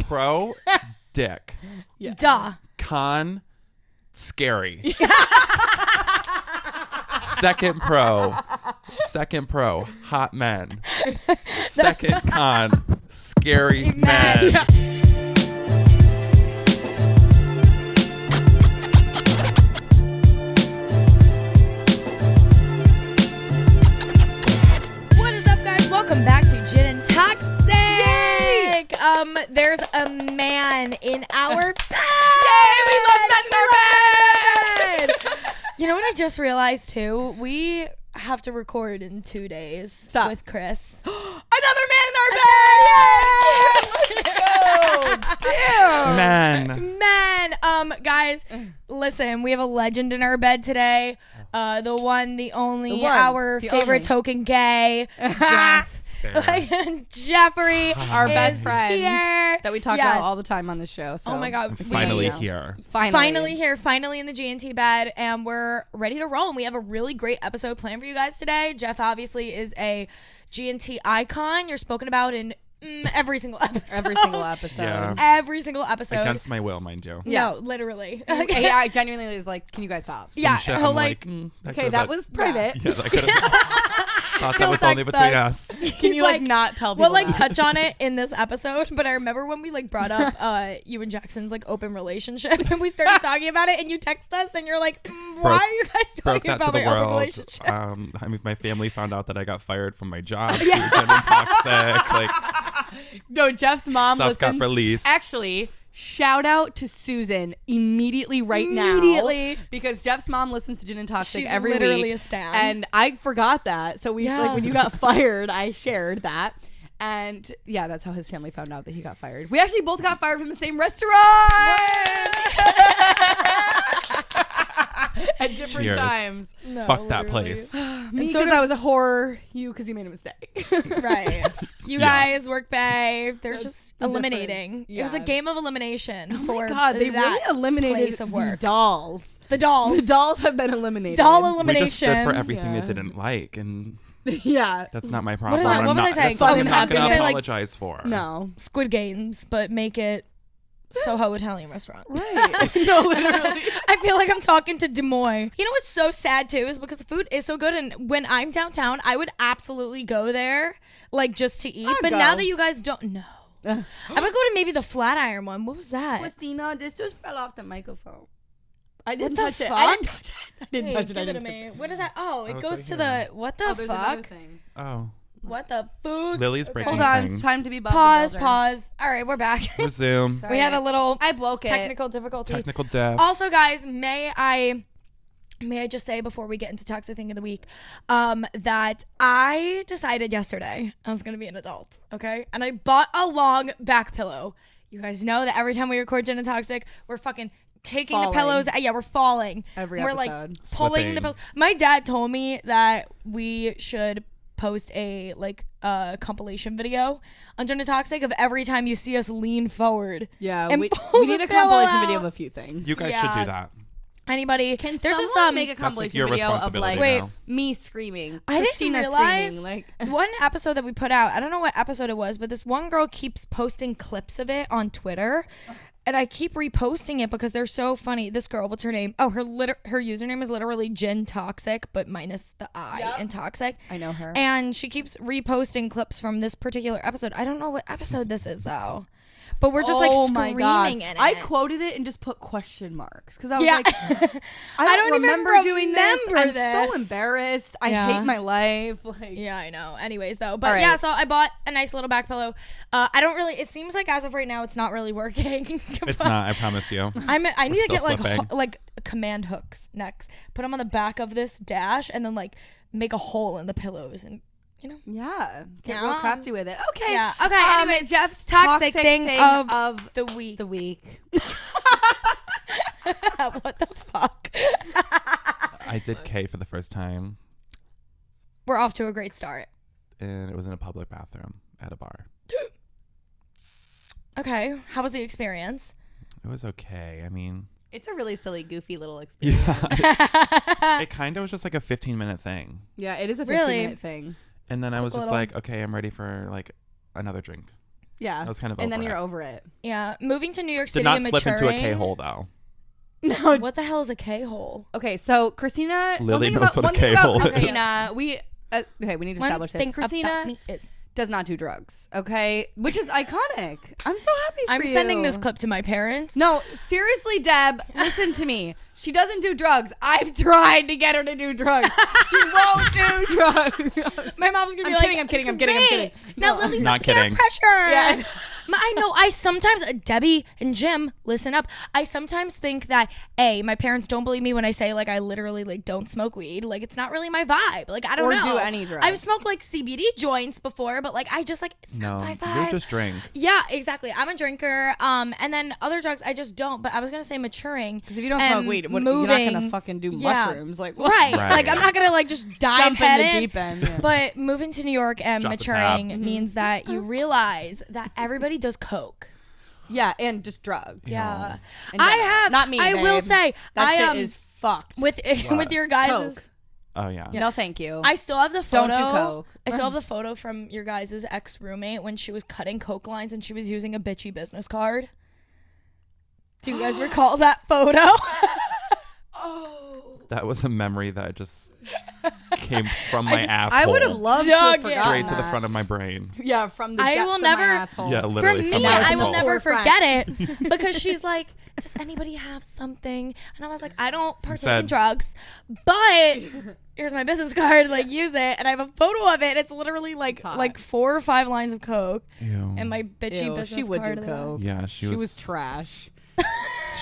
Pro, dick. Yeah. Duh. Con, scary. Second pro, hot men. Second con, scary men. Yeah. What is up, guys? Welcome back to Gin and Toxic. There's a man in our bed. Yay, we love men in our bed. You know what I just realized too? We have to record in 2 days Stop. with Chris. Another man in our bed. Let's go. Damn. Men. Guys, listen, we have a legend in our bed today. The one, the only, our the favorite only. token gay, Jeff. Jeffrey, Our best is friend here. that we talk Yes. about all the time on the show. So Oh my God. I'm finally know. here. Finally here, finally in the G&T bed, and we're ready to roll. And we have a really great episode planned for you guys today. Jeff obviously is a G&T icon. You're spoken about in every single episode. Every single episode. Yeah. Every single episode. Against my will, mind you. Yeah. No, literally. I genuinely was like, can you guys stop? Yeah, Some shit he'll I'm like, Okay, that was private. Yeah, that could have. Thought that was He'll only text between us. us. Can you like not tell people we'll like that? touch on it in this episode, but I remember when we like brought up you and Jackson's like open relationship, and we started talking about it, and you text us and you're like, why are you guys Broke talking that to about the my open world. relationship? I mean, my family found out that I got fired from my job. Due to Gin and Toxic. Like, No, Jeff's mom stuff got listens. released. Actually, shout out to Susan immediately right now. Immediately. Because Jeff's mom listens to Gin and Toxic She's every literally week. a stan. And I forgot that. So we Yeah. like when you got fired, I shared that. And yeah, that's how his family found out that he got fired. We actually both got fired from the same restaurant. At different Cheers. times. No, Fuck that literally. place. Me And because so I was a whore. You because you made a mistake. Right. You Yeah. guys, work bay, they're That's just the eliminating. difference. It was a Yeah. game of elimination Oh for my God, they that really eliminated place of the work. dolls. The dolls. The dolls have been eliminated. Doll We elimination. just stood for everything Yeah. they didn't like, and Yeah. that's not my problem. is that? I'm What was not, I saying? That's something Fun I'm not going happiness. to Like- apologize for. No. Squid Games, but make it Soho Italian restaurant. Right. No, literally. I feel like I'm talking to Des Moines. You know what's so sad too is because the food is so good, and when I'm downtown, I would absolutely go there, like just to eat. I'll but go. now that you guys don't know, I would go to maybe the Flatiron one. What was that? Christina, this just fell off the microphone. I didn't the touch it. fuck? I didn't touch it. I didn't Hey, touch it. give I it to didn't touch me. it. What is that? Oh, it was goes right to here. the what the Oh, there's another fuck? thing. Oh. What the fuck? Lily's breaking Hold on. things. It's time to be Bob the Pause. Builder. Pause. All right, we're back. Resume. Sorry, We had a little I broke it. technical difficulty. Technical death. Also, guys, may I just say before we get into Toxic Thing of the Week, that I decided yesterday I was gonna be an adult, okay? And I bought a long back pillow. You guys know that every time we record Gin and Toxic, we're fucking taking Falling. the pillows. Yeah, we're falling. Every we're episode. like pulling Slipping. the pillows. My dad told me that we should post a compilation video on Gin and Toxic of every time you see us lean forward. Yeah, and we pull need the a compilation pillow video out. of a few things. You guys Yeah. should do that. Anybody? Can There's someone this make a That's compilation your video of responsibility like Wait. now. me screaming, I didn't Christina realize screaming, like one episode that we put out. I don't know what episode it was, but this one girl keeps posting clips of it on Twitter, and I keep reposting it because they're so funny. This girl, what's her name? Oh, her username is literally Gin Toxic, but minus the I Yep. in Toxic. I know her. And she keeps reposting clips from this particular episode. I don't know what episode this is though, but we're just like screaming in it. I quoted it and just put question marks because I was Yeah. like, I don't remember doing this. remember I'm so this. embarrassed. I Yeah. hate my life. Like, Yeah, I know. Anyways, though, but All right. yeah, so I bought a nice little back pillow. I don't really. It seems like as of right now, it's not really working. It's not, I promise you. I need to still get like slipping. like command hooks next. Put them on the back of this dash, and then like make a hole in the pillows, and you know. yeah, get Yeah. real crafty with it. Okay, Yeah. Okay. Anyways, Jeff's toxic thing of the the week. week. What the fuck? I did K for the first time, We're off to a great start. and it was in a public bathroom at a bar. Okay. How was the experience? It was okay. I mean, It's a really silly, goofy little experience. yeah. It kind of was just like a 15-minute thing. Yeah, it is a 15-minute Really? thing. And then I was Quick just little- like, okay, I'm ready for like another drink. Yeah. I was kind of and then over you're it. over it. Yeah, moving to New York City Did not and slip maturing. into a K-hole, though. No. What the hell is a K-hole? Okay, so Christina. Lily one thing knows about, what a one thing about K-hole is. Christina, we we need to establish this. Christina about me is- does not do drugs. Okay, which is iconic. I'm so happy for I'm you. sending this clip to my parents. No, seriously, Deb, listen to me. She doesn't do drugs. I've tried to get her to do drugs. She won't do drugs. My mom's gonna be I'm kidding. "Great. Now No. Lily's Not not peer kidding. pressure. Yeah. I know. I sometimes, Debbie and Jim, listen up. I sometimes think that my parents don't believe me when I say like I literally like don't smoke weed. Like it's not really my vibe. Like I don't Or know. do any drugs. I've smoked like CBD joints before, but like I just like it's not my vibe. you just drink. Yeah, exactly. I'm a drinker. And then other drugs I just don't. But I was gonna say maturing. Because if you don't and smoke weed, you're not moving- gonna fucking do Yeah. mushrooms. Like Right. Right. Like I'm not gonna like just dive Jump in head the in. deep end. Yeah. But moving to New York and Drop the maturing tab. means that you realize that everybody does coke. Yeah, and just drugs. Yeah. In I general. have. Not me. I will babe. say that I shit is fucked. with What? your guys'. Coke. Oh, yeah. No, thank you. I still have the photo. Don't do coke. I still have the photo from your guys' ex roommate when she was cutting coke lines and she was using a bitchy business card. Do you guys recall that photo? That was a memory that just came from my asshole. I would have loved to Dug have it. forgotten straight to the that. front of my brain. Yeah, from the I depths will of never- my asshole. Yeah, For literally me, from my I will asshole. never Forefront. forget it because she's like, does anybody have something? And I was like, I don't partake in said- drugs, but here's my business card, like use it. And I have a photo of it. It's literally like hot. 4 or 5 lines of coke Ew. and my bitchy Ew, business she would card. do in the back. coke. Yeah, She was trash.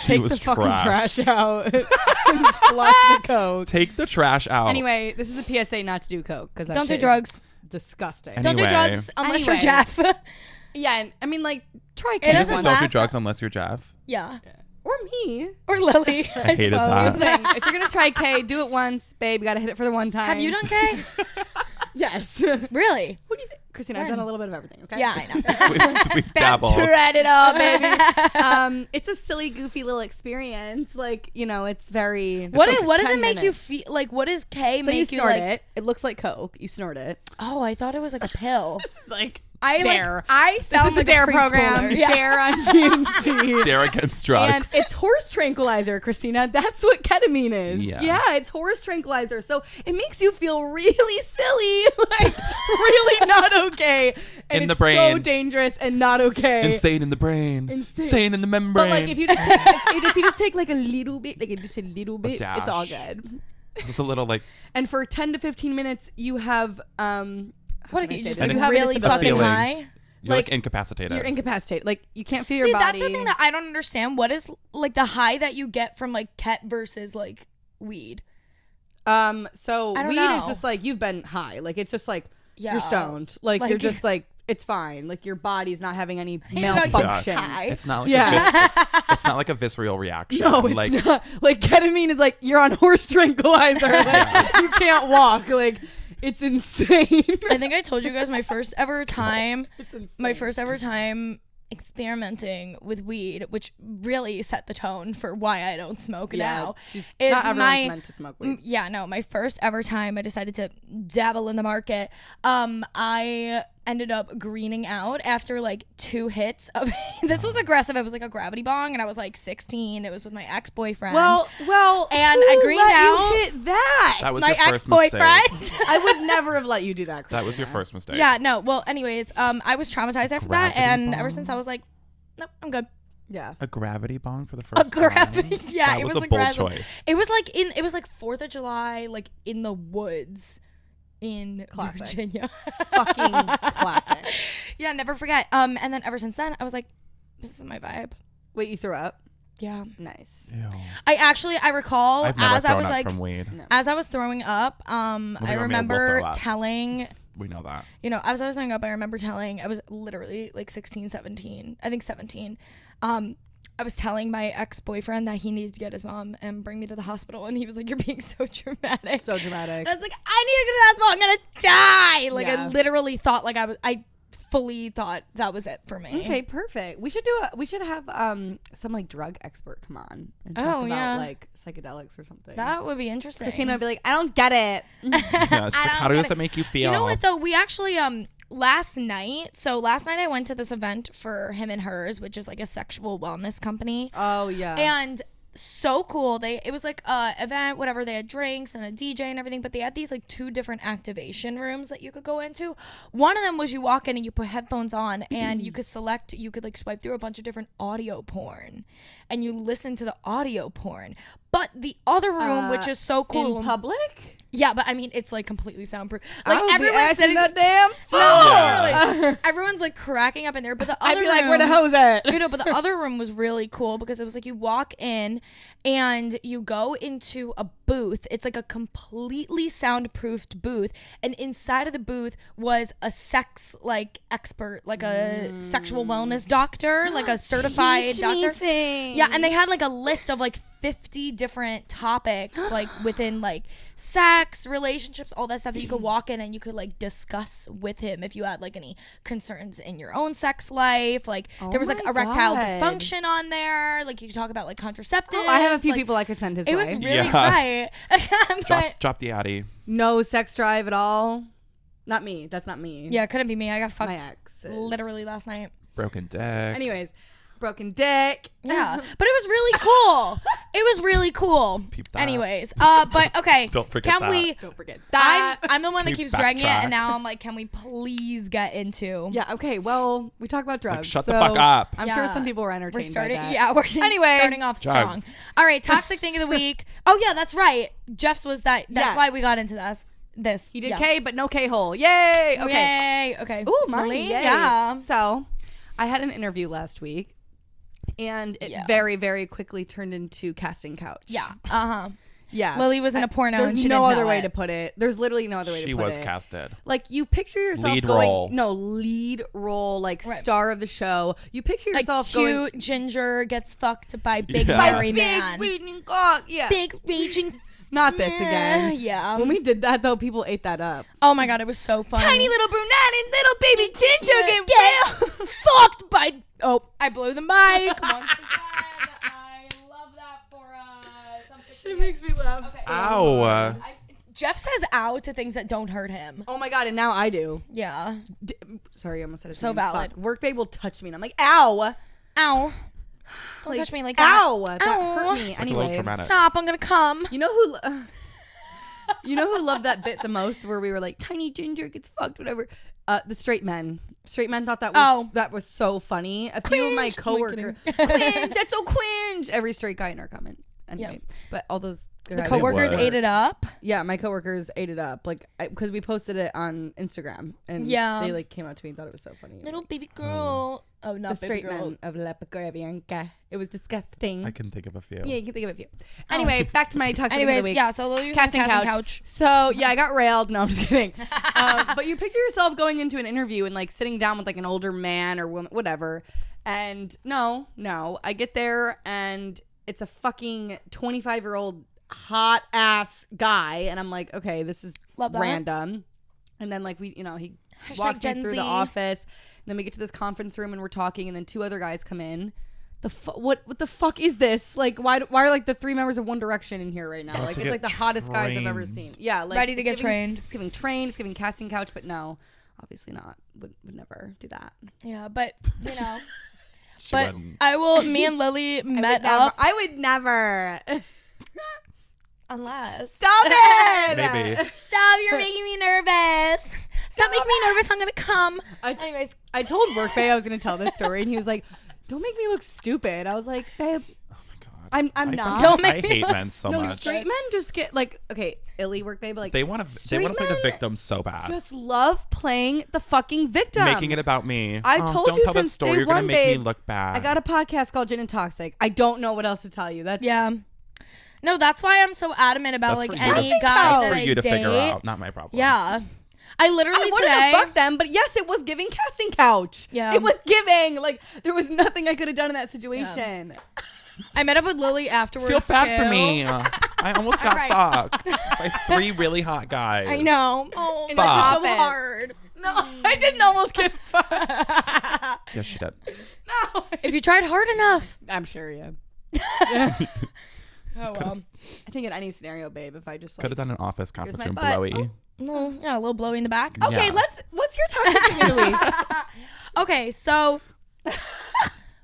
she Take was the fucking trash out. And flush the coke. Take the trash out. Anyway, this is a PSA not to do coke because Don't do drugs. Disgusting. Any- Don't do Anyway. drugs unless Anyway. you're Jeff. Yeah, and, I mean, like, try It coke doesn't once. Don't do last drugs unless you're Jeff. Yeah. Or me. Or Lily, I hated suppose. that. Thing. If you're gonna try K, do it once, babe. You gotta hit it for the one time. Have you done K? Yes. Really? What do you think, Christina? I've done a little bit of everything. Okay. Yeah, I know. We've dabbled. Tried it all, baby. It's a silly, goofy little experience. Like, you know, it's very. What it's does 10 it make you minutes. feel like? What does K So make you snort like? it. It looks like Coke. You snort it. Oh, I thought it was like a pill. This is like I Dare. Like, I This sound is the like a Dare program. preschooler. Yeah. Dare on GNT. Dare against And drugs. it's horse tranquilizer, Christina. That's what ketamine is. Yeah. It's horse tranquilizer. So it makes you feel really silly, like really not okay. And In the it's so brain. dangerous and not okay. Insane in the brain. Insane. Insane in the membrane. But like if you just take, if you just take like a little bit, like just a little bit, it's all dash. good. Just a little like And for 10 to 15 minutes, you have What can are I you say just this? like You have a really disability. fucking feeling. high? you're like like, incapacitated. you're incapacitated. Like you can't feel your See, body. that's the thing that I don't understand. What is like the high that you get from like ket versus like weed? So I don't weed know. is just like you've been high. Like it's just like Yeah. you're stoned. Like Like- you're just like it's fine. Like your body's not having any You're not malfunctions. high. It's not like Yeah. it's not like a visceral reaction. No, it's like not. Like ketamine is like you're on horse tranquilizer. Like, you can't walk. Like it's insane. I think I told you guys my first ever time. It's insane. My first ever time experimenting with weed, which really set the tone for why I don't smoke now. she's is not everyone's my- meant to smoke weed. Yeah, no, my first ever time I decided to dabble in the market. I ended up greening out after like 2 hits of this was aggressive. It was like a gravity bong and I was like 16. It was with my ex-boyfriend. Well, And who I greened let out. You hit that. that was my your first mistake. ex-boyfriend. I would never have let you do that. That was your Christina. first mistake. Yeah, no. Well, anyways, I was traumatized after that, Gravity and ever bong? since I was like, nope, I'm good. Yeah. A gravity bong for the A first time. gravity, yeah, That it was was a a bold gravity. choice. It was like 4th of July, like in the woods in Classic. Virginia. Fucking classic. Yeah, never forget. And then ever since then, I was like, this is my vibe. Wait, you threw up? Yeah. Nice. Ew. I recall I've never as I thrown was up like, from weed. as I was throwing up, I Well, maybe we'll remember throw up. telling. We know that. You know, as I was throwing up, I remember telling, I was literally like 16, 17, I think 17. I was telling my ex-boyfriend that he needed to get his mom and bring me to the hospital. And he was like, you're being so dramatic. So dramatic. And I was like, I need to go to the hospital. I'm going to die. Like, Yeah. I literally thought like I fully thought that was it for me. Okay, perfect. We should have some like drug expert come on and talk Oh, about yeah. like psychedelics or something. That would be interesting. Christina would be like, I don't get it. Yeah, it's just like, how does it make you feel? You know what though? We actually last night I went to this event for Him and Hers, which is like a sexual wellness company. Oh yeah. And so cool. It was like a event, whatever. They had drinks and a DJ and everything, but they had these like 2 different activation rooms that you could go into. One of them was you walk in and you put headphones on and you could like swipe through a bunch of different audio porn and you listen to the audio porn. But the other room, which is so cool. In public? Yeah, but I mean, it's like completely soundproof. Like Like everyone's sitting. that damn fool. Literally. Everyone's like cracking up in there. But the other I'd be like, where the hose at? You know, but the other room was really cool because it was like you walk in and you go into a booth. It's like a completely soundproofed booth. And inside of the booth was a sex like expert, like a sexual wellness doctor, like a certified doctor. Yeah, and they had like a list of like 50 different topics like within like sex, relationships, all that stuff that you could walk in and you could like discuss with him if you had like any concerns in your own sex life. Like there was like erectile dysfunction on there. Like you could talk about like contraceptives. I have a few people I could send his way. It was really great. Drop the Addy. No sex drive at all. Not me. That's not me. Yeah, it couldn't be me. I got fucked My ex literally last night. Broken dick. Anyways, broken dick. Yeah, but it was really cool. It was really cool. Peep that. Anyways, but okay. Don't forget that. Don't forget that. I'm the one that Keep keeps dragging it, backtrack. and now I'm like, can we please get into? Yeah. Okay. Well, we talk about drugs. Shut so the fuck up. I'm Yeah. sure some people were entertained We're starting. by that. Yeah, we're Anyway, starting off strong. drugs. All right, toxic thing of the week. Oh yeah, that's right. Jeff's was that. That's Yeah. why we got into this. He did yeah. K, but no K hole. Yay. Okay. Yay. Okay. Ooh, mine. Lily? Yay. Yeah. So, I had an interview last week, and it very, very quickly turned into casting couch. Yeah. Yeah. Lily was in a porno. There's and she no didn't other know way it. to put it. There's literally no other way She to put was it. casted. Like you picture yourself Lead going role. lead role, like Right. star of the show. You picture Like yourself cute going ginger gets fucked by big Yeah. hairy big man. raging cock. Yeah. Big raging. Not this again. Yeah. When we did that though, people ate that up. Oh my god, it was so funny. Tiny little brunette and little baby ginger get real. fucked by. Oh, I blew the mic once again. I love that for us. She makes me laugh. Okay. Ow. Jeff says "ow" to things that don't hurt him. Oh my god, and now I do. Yeah. Sorry, I almost said it. So valid. Work babe will touch me, and I'm like, ow, Ow. Don't like, touch me like that. ow, that hurt me. It's like a little Anyways, traumatic. Stop! I'm gonna come. you know who loved that bit the most, where we were like, tiny ginger gets fucked, whatever. The straight men. Straight men thought that was so funny. A few of my coworkers, cringe. That's so cringe. Every straight guy in our comment. Anyway, but all those The coworkers would. ate it up. Yeah, my coworkers ate it up, like because we posted it on Instagram, and they like came up to me and thought it was so funny. Little baby girl. Oh, The not baby straight girl. men of La Bianca. It was disgusting. I can think of a few. Yeah, you can think of a few. Anyway, back to my toxic of the Anyways, week. yeah. So Lily was Casting on the casting couch. So yeah, I got railed. No, I'm just kidding. But you picture yourself going into an interview and like sitting down with like an older man or woman, whatever. And no, I get there and it's a fucking 25-year-old hot ass guy, and I'm like, okay, this is Love that. random. And then like he Hashtag walks me Gen through Z. the office. And then we get to this conference room and we're talking, and then 2 other guys come in. What the fuck is this? Like, why are like the 3 members of One Direction in here right now? Like, it's get like the hottest guys I've ever trained. seen. Yeah, like Ready to it's get trained. It's giving trained. It's giving casting couch, but no, obviously not. Would never do that. Yeah, but you know. She But wouldn't. I will. Me and Lily met up. I would never. Unless. Stop it. Maybe. Stop! You're making me nervous. Stop making me nervous. I'm gonna come. Anyways, I told Work Babe I was gonna tell this story, and he was like, "Don't make me look stupid." I was like, "Babe, Oh my god. I'm not." Don't make I me hate look men so No, much. straight men just get like, okay, illy Work Babe, but like They want to straight play the men victim so bad. just love playing the fucking victim, Making it about me. I Oh, told don't you tell that since story. day You're gonna one, make babe. me look bad. I got a podcast called Gin and Toxic. I don't know what else to tell you. That's yeah. No, that's why I'm so adamant about That's like for you to- any That's guy That's that for I you to date. figure out, not my problem. Yeah. I literally I wanted today. to fuck them, but yes, it was giving casting couch. Yeah. It was giving. Like, there was nothing I could have done in that situation. I met up with Lily afterwards. Feel bad for too. me. I almost got fucked by 3 really hot guys. I know. Oh, In it the was so office. hard. No, I didn't almost get fucked. Yes, she did. No. If you tried hard enough. I'm sure, yeah. Oh well. I think in any scenario, babe, if I just Could have like, done an office conference my room butt. blowy. A little blowy in the back. Okay, Yeah. what's your toxic thing of the week? Okay, so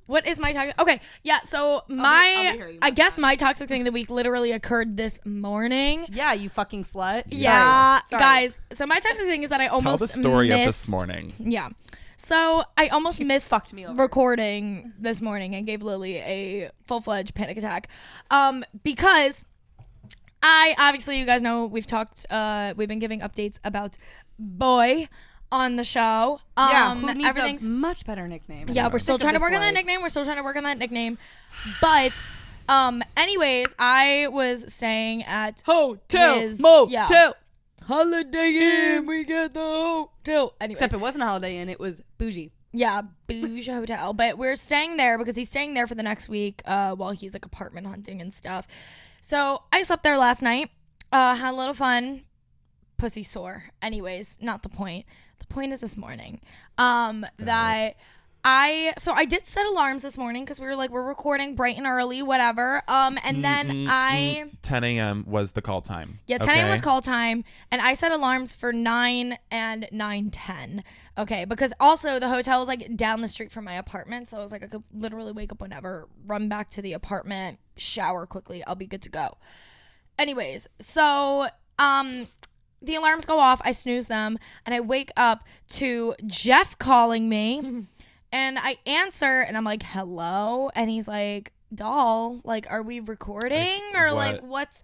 what is my toxic? Okay, yeah, so I'll be hearing I about guess my toxic thing of the week literally occurred this morning. Yeah, you fucking slut. Yeah, Sorry. guys. So my toxic thing is that I almost Tell the story of missed, this morning. Yeah. So I almost missed fucked me over. recording this morning and gave Lily a full-fledged panic attack. Because I obviously, you guys know, we've been giving updates about Boy on the show. Who needs everything's a much better nickname? Yeah, we're still trying to work on that nickname. But anyways, I was staying at Motel. Holiday Inn, we get the hotel. Anyways, Except it wasn't a Holiday Inn, it was bougie. yeah, Bouge Hotel. But we're staying there because he's staying there for the next week while he's like apartment hunting and stuff. So I slept there last night, had a little fun, pussy sore. Anyways, not the point. The point is this morning that I did set alarms this morning because we were like, we're recording bright and early, whatever. And then 10 a.m. was the call time. Yeah, 10 a.m. was call time, and I set alarms for 9 and 9:10. Okay, because also the hotel was like down the street from my apartment, so I was like, I could literally wake up whenever, run back to the apartment, shower quickly, I'll be good to go. Anyways, so the alarms go off, I snooze them, and I wake up to Jeff calling me, and I answer, and I'm like, hello, and he's like, doll, like, are we recording or like what's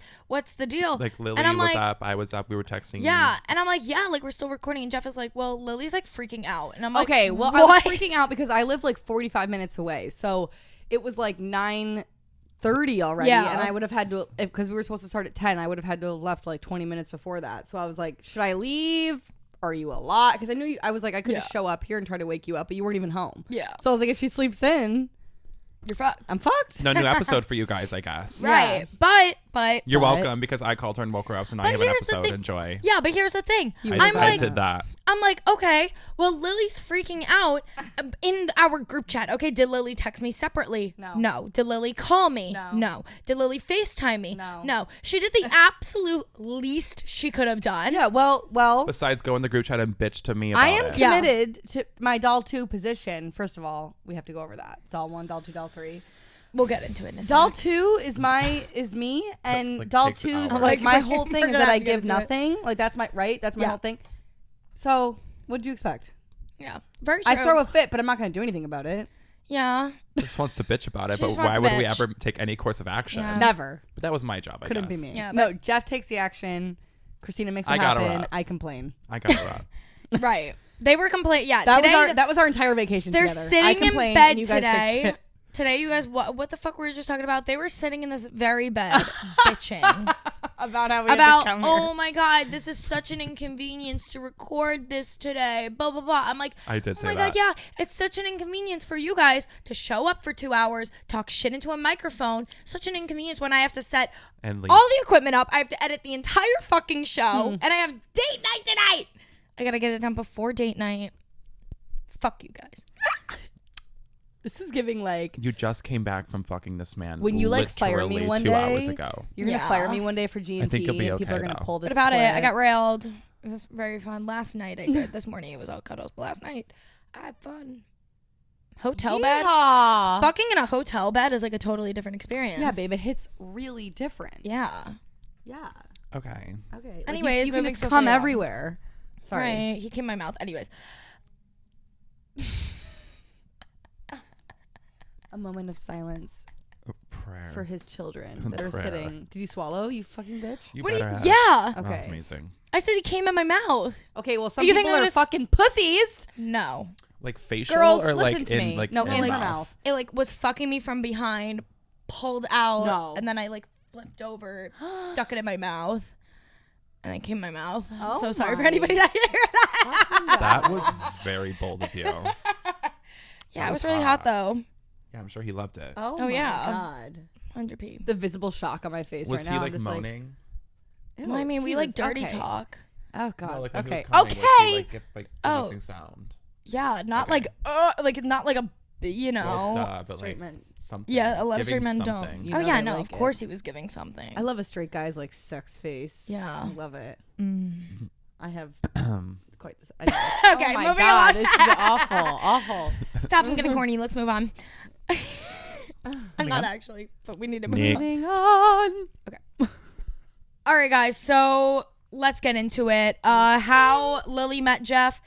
the deal? Like Lily and I'm was like, up, I was up, we were texting. yeah, and I'm like, yeah, like we're still recording, and Jeff is like, well, Lily's like freaking out, and I'm like, Okay, well, what? I was freaking out because I live like 45 minutes away, so it was like 9:30 already, Yeah. and I would have had to, because we were supposed to start at 10, I would have had to have left like 20 minutes before that. So I was like, should I leave? Are you a lot? Because I knew I was like, I could just show up here and try to wake you up, but you weren't even home. Yeah. So I was like, if she sleeps in, You're fucked. I'm fucked. No new episode for you guys, I guess. Right. But You're welcome because I called her and woke her up, so now But you have an here's the episode. thing- Enjoy. yeah, but here's the thing. I did that. I'm like, okay, well, Lily's freaking out in our group chat. Okay, did Lily text me separately? No. Did Lily call me? No. Did Lily FaceTime me? No. She did the absolute least she could have done. Yeah, well, Besides go in the group chat and bitch to me about I am it. Yeah. committed to my doll 2 position. First of all, we have to go over that. Doll 1, doll 2, doll 3. We'll get into it in a Doll second. 2 is me, and like doll takes 2's hours. like my Like, whole thing we're is gonna that I have to get give into it. nothing. Like that's my That's my Yeah. whole thing. So what did you expect? Yeah, very true. I throw a fit, but I'm not going to do anything about it. Yeah. Just wants to bitch about it, She but just wants why to would we bitch. ever take any course of action? Yeah. Never. But that was my job, I Couldn't guess. be me. Yeah, No, but- Jeff takes the action. Christina makes it I got her happen. up. I complain. I got her up. Right. They were complete. Yeah. That today, that was our entire vacation they're together. I sitting in complained, bed and you guys fixed today. it. Today, you guys, what the fuck were we just talking about? They were sitting in this very bed, bitching About how we about, had to come oh my god, this is such an inconvenience to record this today. Blah blah blah. I'm like, I did oh say my that. god, yeah, it's such an inconvenience for you guys to show up for 2 hours, talk shit into a microphone. Such an inconvenience when I have to set And leave. all the equipment up. I have to edit the entire fucking show, and I have date night tonight. I gotta get it done before date night. Fuck you guys. This is giving like You just came back from fucking this man. when you like fire me literally one 2 day. hours ago. You're gonna Yeah. fire me one day for G&T. I think you'll be and people are okay, gonna though. pull this. What about it? I clip. got railed. It was very fun. Last night I did. This morning it was all cuddles, but last night I had fun. Hotel bed? Yeah. Fucking in a hotel bed is like a totally different experience. Yeah, babe, it hits really different. Yeah. Yeah. Okay. Okay. Like, Anyways, you can moving just swiftly come on. everywhere. Sorry. Right. He came in my mouth. Anyways. A moment of silence Prayer. for his children that are Prayer. sitting. Did you swallow, you fucking bitch? You What do you? better have. Yeah. Oh, Okay. amazing. I said he came in my mouth. Okay, well, some You think people I'm are gonna fucking pussies. No. Like facial Girls, or listen like to in me. like No, in the her mouth. It like was fucking me from behind, pulled out, No. and then I like flipped over, stuck it in my mouth, and it came in my mouth. I'm Oh so sorry for my. anybody that hear that. That was very bold of you. Yeah, That it was was really hot. hot though. Yeah, I'm sure he loved it. Oh, Oh, my yeah. God. 100p. The visible shock on my face Was right he now. like I'm just moaning? Like, Well, I mean, we like Jesus, dirty okay. talk. Oh, God. No, like when okay. he was coming, was Okay. he, like, get, like Oh. producing sound. Yeah, not Okay. like not like a Well, know. duh, but Straight like men. something. Yeah, a lot of straight Giving men something. don't. You Oh know yeah, they no, like of course it. he was giving something. I love a straight guy's like sex face. Yeah. I love it. I have quite this. Okay, oh my moving God, on. this is awful. Stop, I'm getting horny. Let's move on. I'm not actually, but we need to move on. Moving on. Okay. All right, guys. So let's get into it. How Lily met Jeff.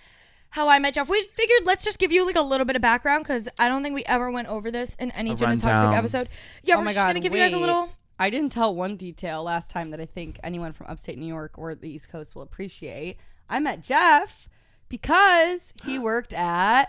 How I met Jeff. We figured let's just give you like a little bit of background because I don't think we ever went over this in any Gin and Toxic episode. Yeah, we're just going to give you guys a little. I didn't tell one detail last time that I think anyone from upstate New York or the East Coast will appreciate. I met Jeff because he worked at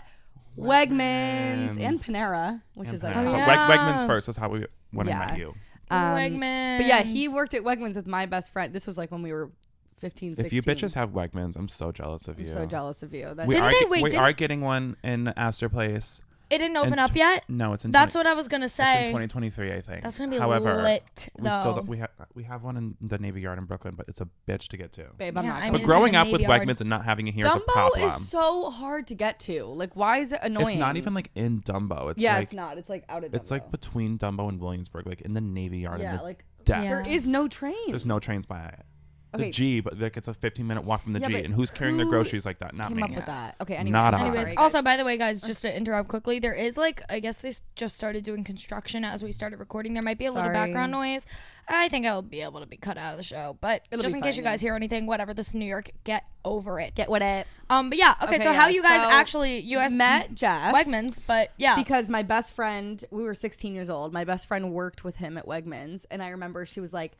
Wegmans and Panera, which is like Wegmans first is how when I met you. Wegmans. But yeah, he worked at Wegmans with my best friend. This was like when we were 15, 16. If you bitches have Wegmans, I'm so jealous of you. I'm so jealous of you. We are getting one in Astor Place. It didn't open up yet? No, it's in. That's what I was gonna say. It's in 2023, I think. That's gonna be lit. though. We have one in the Navy Yard in Brooklyn, but it's a bitch to get to. Babe, I'm not. But growing up with Wegmans and not having it here is a problem. Dumbo is so hard to get to. Like, why is it annoying? It's not even like in Dumbo. It's it's not. It's like out of Dumbo. It's like between Dumbo and Williamsburg, like in the Navy Yard. Yeah, and like there is no train. There's no trains by it. Okay. The G, but like it's a 15-minute walk from the G, and who's carrying their groceries like that? Not me. Came up with that. Okay, anyway. Not us. Anyways, also, by the way, guys, just to interrupt quickly, there is like, I guess they just started doing construction as we started recording. There might be a little background noise. I think I'll be able to be cut out of the show, but just in case you guys hear anything, whatever, this is New York, get over it. Get with it. But yeah, okay, so how you guys you guys met Jeff Wegmans, but yeah. Because my best friend, we were 16 years old, my best friend worked with him at Wegmans, and I remember she was like,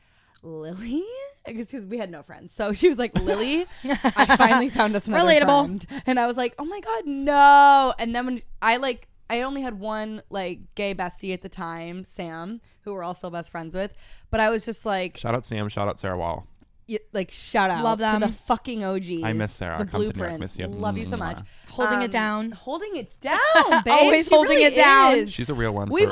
Lily? Because we had no friends. So she was like, Lily, I finally found us another friend. And I was like, oh my God, no. And then when I only had one like gay bestie at the time, Sam, who we're also best friends with. But I was just like, shout out Sam, shout out Sarah Wall. Like shout out Love them. to the fucking OGs. I miss Sarah. The Come to New York, blueprints. miss you. Love you so much. Holding it down. Holding it down, babe. Always she holding really it down. is. She's a real one. We've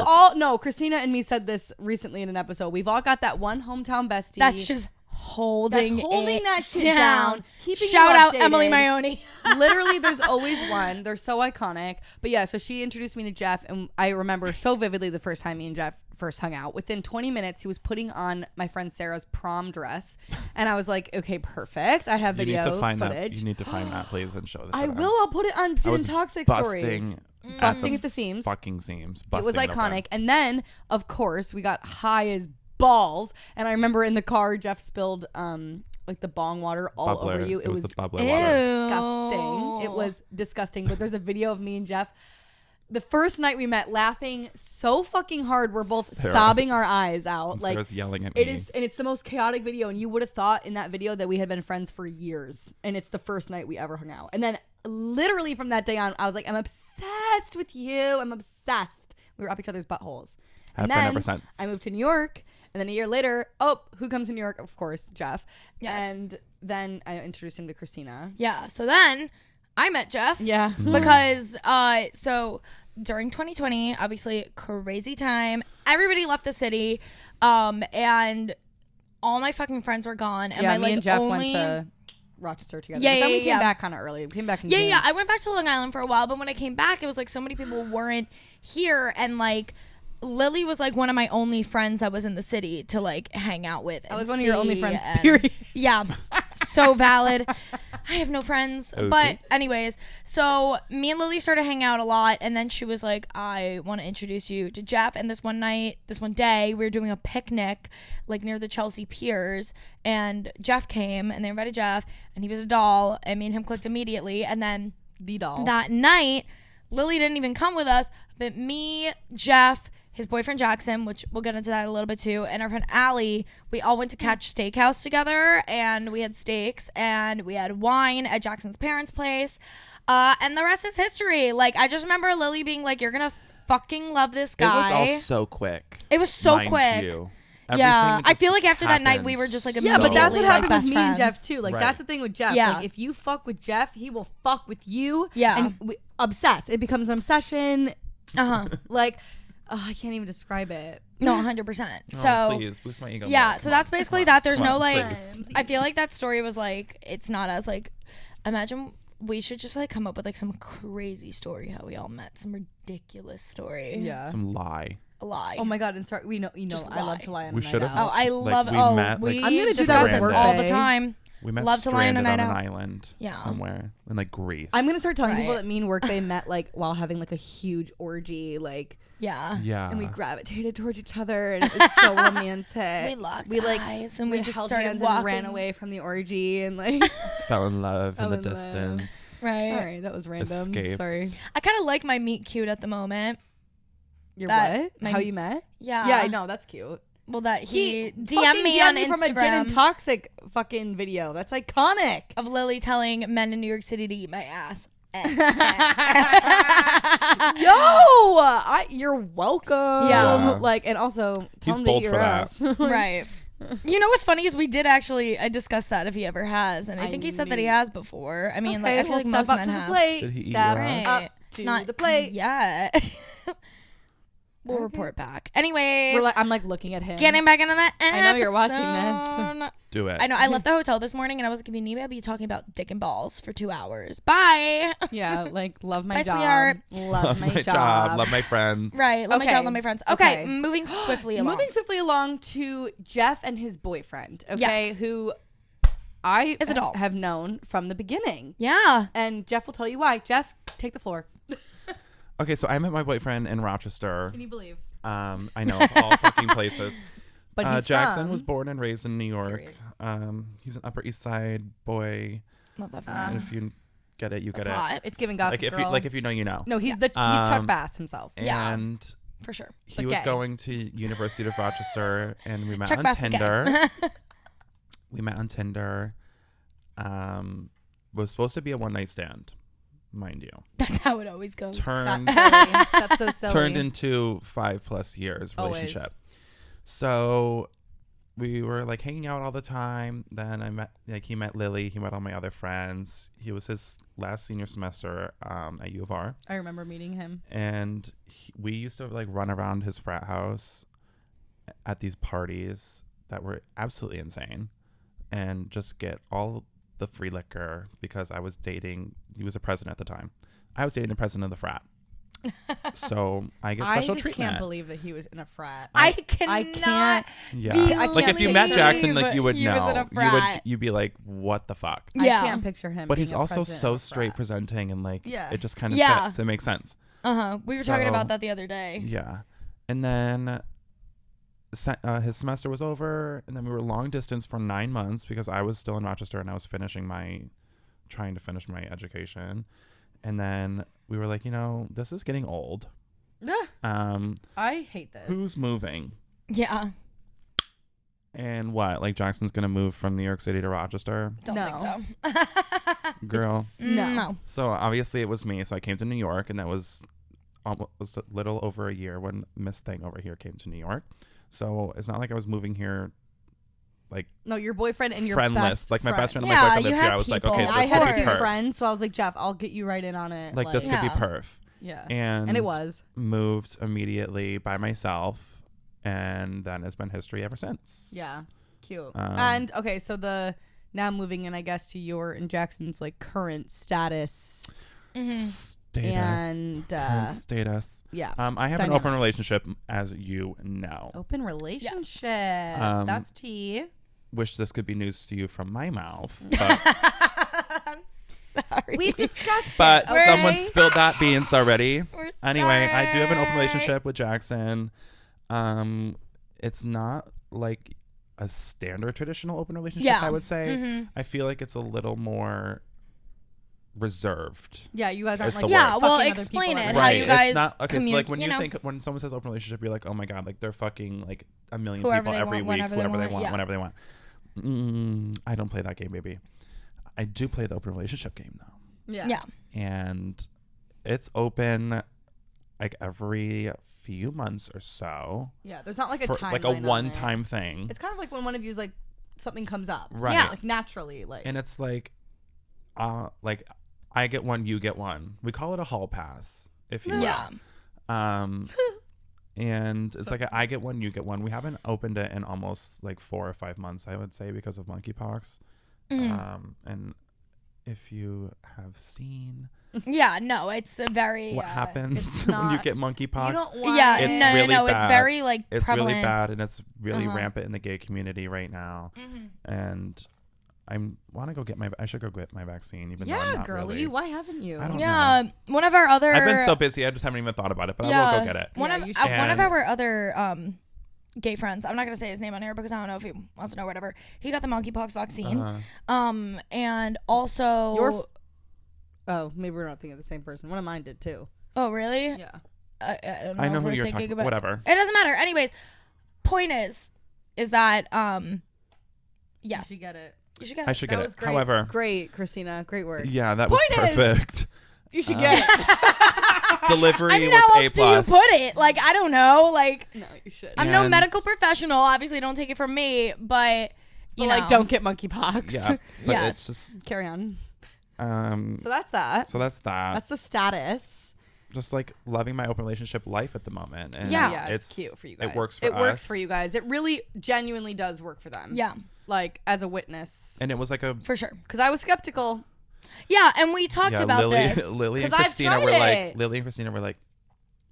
Christina and me said this recently in an episode. We've all got that one hometown bestie. That's just holding that shit down. Keeping Shout you out updated. Emily Maione. Literally, there's always one. They're so iconic. But yeah, so she introduced me to Jeff, and I remember so vividly the first time me and Jeff first hung out. Within 20 minutes, he was putting on my friend Sarah's prom dress, and I was like, okay, perfect. I have video footage. You need to find that, please, and show it to I her. will. I'll put it on Gin and Toxic stories. Busting at the seams. Fucking seams. It was iconic. And then, of course, we got high as balls. And I remember in the car, Jeff spilled like the bong water all over you. It was the bubbler disgusting. water. It was disgusting. But there's a video of me and Jeff. The first night we met, laughing so fucking hard, we're both sobbing our eyes out. And like Sarah's yelling at me. It is, and it's the most chaotic video. And you would have thought in that video that we had been friends for years. And it's the first night we ever hung out. And then literally from that day on, I was like, I'm obsessed with you. I'm obsessed. We were up each other's buttholes. And then I moved to New York. And then a year later, who comes to New York? Of course, Jeff. Yes. And then I introduced him to Christina. Yeah. So then I met Jeff. Yeah. Because so during 2020, obviously crazy time. Everybody left the city, and all my fucking friends were gone. And me and Jeff went to Rochester together. Yeah, but then we came yeah. back kind of early. We came back in June. Yeah. I went back to Long Island for a while, but when I came back, it was like so many people weren't here, and like Lily was like one of my only friends that was in the city to like hang out with. I was one of your only friends, period. Yeah, so valid. I have no friends. Okay. But anyways, so me and Lily started hanging out a lot, and then she was like, I want to introduce you to Jeff. And this one day, we were doing a picnic like near the Chelsea Piers, and Jeff came, and they invited Jeff, and he was a doll, and me and him clicked immediately. And then the doll. That night, Lily didn't even come with us, but me, Jeff, his boyfriend Jackson, which we'll get into that a little bit too, and our friend Allie, we all went to Catch Steakhouse together, and we had steaks, and we had wine at Jackson's parents' place, and the rest is history. Like, I just remember Lily being like, you're gonna fucking love this guy. It was all so quick. It was so mind quick. you. Yeah, I feel like after that night, happened we were just like yeah, but that's what like happened with best me and friends. Jeff too. Like Right. that's the thing with Jeff. Yeah. Like if you fuck with Jeff, he will fuck with you. Yeah. and we obsess. It becomes an obsession. Like, I can't even describe it. no, 100%. Oh, So please boost my ego. yeah, more. so Come that's on. basically Come on. that. There's Come no on, like, please. I feel like that story was like, it's not as like, imagine we should just like come up with like some crazy story how we all met, some ridiculous story. Yeah. Some lie. A lie. Oh my god! And sorry, we know. You know, Just I love lie. to lie on We a night should have- out. Oh, I Like, love. we Oh, met, we like, I'm gonna do discuss that this with all the birthday. time. We met Love to lie on a stranded night on an out. island Yeah. somewhere in like Greece. I'm gonna start telling people Right. that me and Workday met like while having like a huge orgy, like, Yeah. Yeah. and we gravitated towards each other, and it was so romantic. We locked like eyes and we just held started hands walking. and ran away from the orgy, and like, fell in love in Fell the in love. distance. Right. all right, that was random. Escaped. Sorry. I kind of like my meet cute at the moment. Your That- what? my- How you met? Yeah. Yeah, I know, that's cute. Well, that he DM'd fucking me DM'd on me from a Gin and Instagram Toxic fucking video. That's iconic. of Lily telling men in New York City to eat my ass. You're welcome. Yeah. Like, and also, tell He's him to bold eat your for that. ass. Right. You know what's funny is we did actually, I discussed that if he ever has, and I think he said that he has before. I mean, like, I feel like most step up men to the have. plate. Did he eat Step your ass? up to Not the plate. Yeah. We'll report back. Anyways, We're like, I'm like looking at him. getting back into that I know you're watching episode. Do it. I know. I left the hotel this morning and I was like, maybe I'll be talking about dick and balls for 2 hours. Bye. Yeah, like love my Bye, job. sweetheart. Love my job. Love my friends. Right. Love my Okay. job. Love my friends. Okay. Okay. Moving swiftly along. Moving swiftly along to Jeff and his boyfriend. Okay, Yes. who I Is a doll. have known from the beginning, Yeah. and Jeff will tell you why. Jeff, take the floor. Okay, so I met my boyfriend in Rochester. Can you believe? I know, of all fucking places. But he's Jackson from, was born and raised in New York. He's an Upper East Side boy. Love that for And him. if you get it, you get That's it. hot. It's giving Gossip Like if Girl. you if you know, you know. No, he's he's Chuck Um, Bass himself. Yeah. And For sure. he But was gay. going to University of Rochester, and we met Chuck on Bass the gay. Tinder. We met on Tinder. Was supposed to be a one-night stand, mind you. That's how it always goes. Turned That's silly. That's so silly. turned into 5+ years Always. relationship. So we were like hanging out all the time. Then I met, like, he met Lily. He met all my other friends. He was his last senior semester at U of R. I remember meeting him. And we used to like run around his frat house at these parties that were absolutely insane, and just get all the free liquor because I was dating. He was the president at the time. I was dating the president of the frat. So I get special I just treatment. can't believe that he was in a frat. I cannot. can't. Yeah, I like can't if you met believe Jackson, like you would he was in know. a frat. You'd be like, what the fuck? Yeah. I can't picture him. But being he's a also president so of a straight frat. presenting, and like Yeah. it just kind of Yeah. fits. It makes sense. We were talking So- about that the other day. Yeah. And then his semester was over, and then we were long distance for 9 months because I was still in Rochester and I was trying to finish my education. And then we were like, this is getting old. I hate this. Who's moving? Yeah. And what? Like Jackson's gonna move from New York City to Rochester? Don't No. think so. Girl. No. So obviously it was me. So I came to New York, and that was almost a little over a year when Miss Thing over here came to New York. So it's not like I was moving here like No, your boyfriend and your friendless. best Like my best friend and Yeah, my boyfriend you lived here. had I was like, people. okay, And I this had could a be few perf. friends, so I was like, Jeff, I'll get you right in on it. Like this could be Yeah. perf. Yeah. And it was. moved immediately by myself, and then it's been history ever since. Yeah. Cute. Um, And okay, so now moving in, I guess, to your and Jackson's like current status. Status. And, Current status. Yeah. I have an Dynamic. open relationship, as you know. Open relationship. Um, That's tea. Wish this could be news to you from my mouth, but Sorry. We've discussed but it. Okay? someone spilled that beans already. We're Anyway, I do have an open sorry. relationship with Jackson. It's not like a standard traditional open relationship, Yeah. I would say. Mm-hmm. I feel like it's a little more reserved. Yeah, you guys aren't It's like the Yeah, word. well, fucking other explain people it. every How day. you guys it's not okay. So like when you know? think when someone says open relationship, you're like, oh my god, like they're fucking like a million Whoever people they every want, week, whenever whoever they they want, want, yeah. whenever they want. I don't play that game, baby. I do play the open relationship game though, Yeah. and it's open like every few months or so. Yeah, there's not like a for, timeline like a on it. one-time thing, It's kind of like when one of you's like something comes up. right? Yeah. Like naturally, like And it's like I get one, you get one. We call it a hall pass, if you will. Yeah. And it's like I get one, you get one. We haven't opened it in almost like 4 or 5 months, I would say, because of monkeypox. And if you have seen Yeah. No, it's a very. what happens it's when you not- get monkeypox, you don't want Yeah. It's no, really no. It's bad. very like it's prevalent. really bad, and it's really Uh-huh. rampant in the gay community right now. And want to go get I should go get my vaccine, even though I'm Yeah, not girly. really. Why haven't you? I don't Yeah, one of our other. I've been so busy, I just haven't even thought about it, but I will go get it. One Yeah, of you should. one of our other gay friends. I'm not gonna say his name on here because I don't know if he wants to know. Whatever. He got the monkeypox vaccine. And also. Oh, maybe we're not thinking of the same person. One of mine did too. Oh, really? Yeah. I don't know. I know if who we're you're thinking talking about. Whatever. It doesn't matter. Anyways, point is that yes, You should get it. you should get I it. should That get was it. great. However, Great, Christina. Great work. yeah, that was Point is- perfect. You should get it. Delivery I mean, was how A+. else do you put it? Like, I don't know. Like, No, you should. I'm no And- medical professional. Obviously, don't take it from me. But you know, Like, don't get monkeypox. Yeah, but Yes. it's just Carry on. so So that's that. that's that. That's the status. Just like loving my open relationship life at the moment, and Yeah. Yeah, it's cute for you guys. It works for It us. works for you guys. It really, genuinely does work for them. Yeah, Like, as a witness. And it was like a for sure. Because I was skeptical. Yeah, and we talked about Lily, this. Lily and 'Cause I've Christina tried were it. like Lily and Christina were like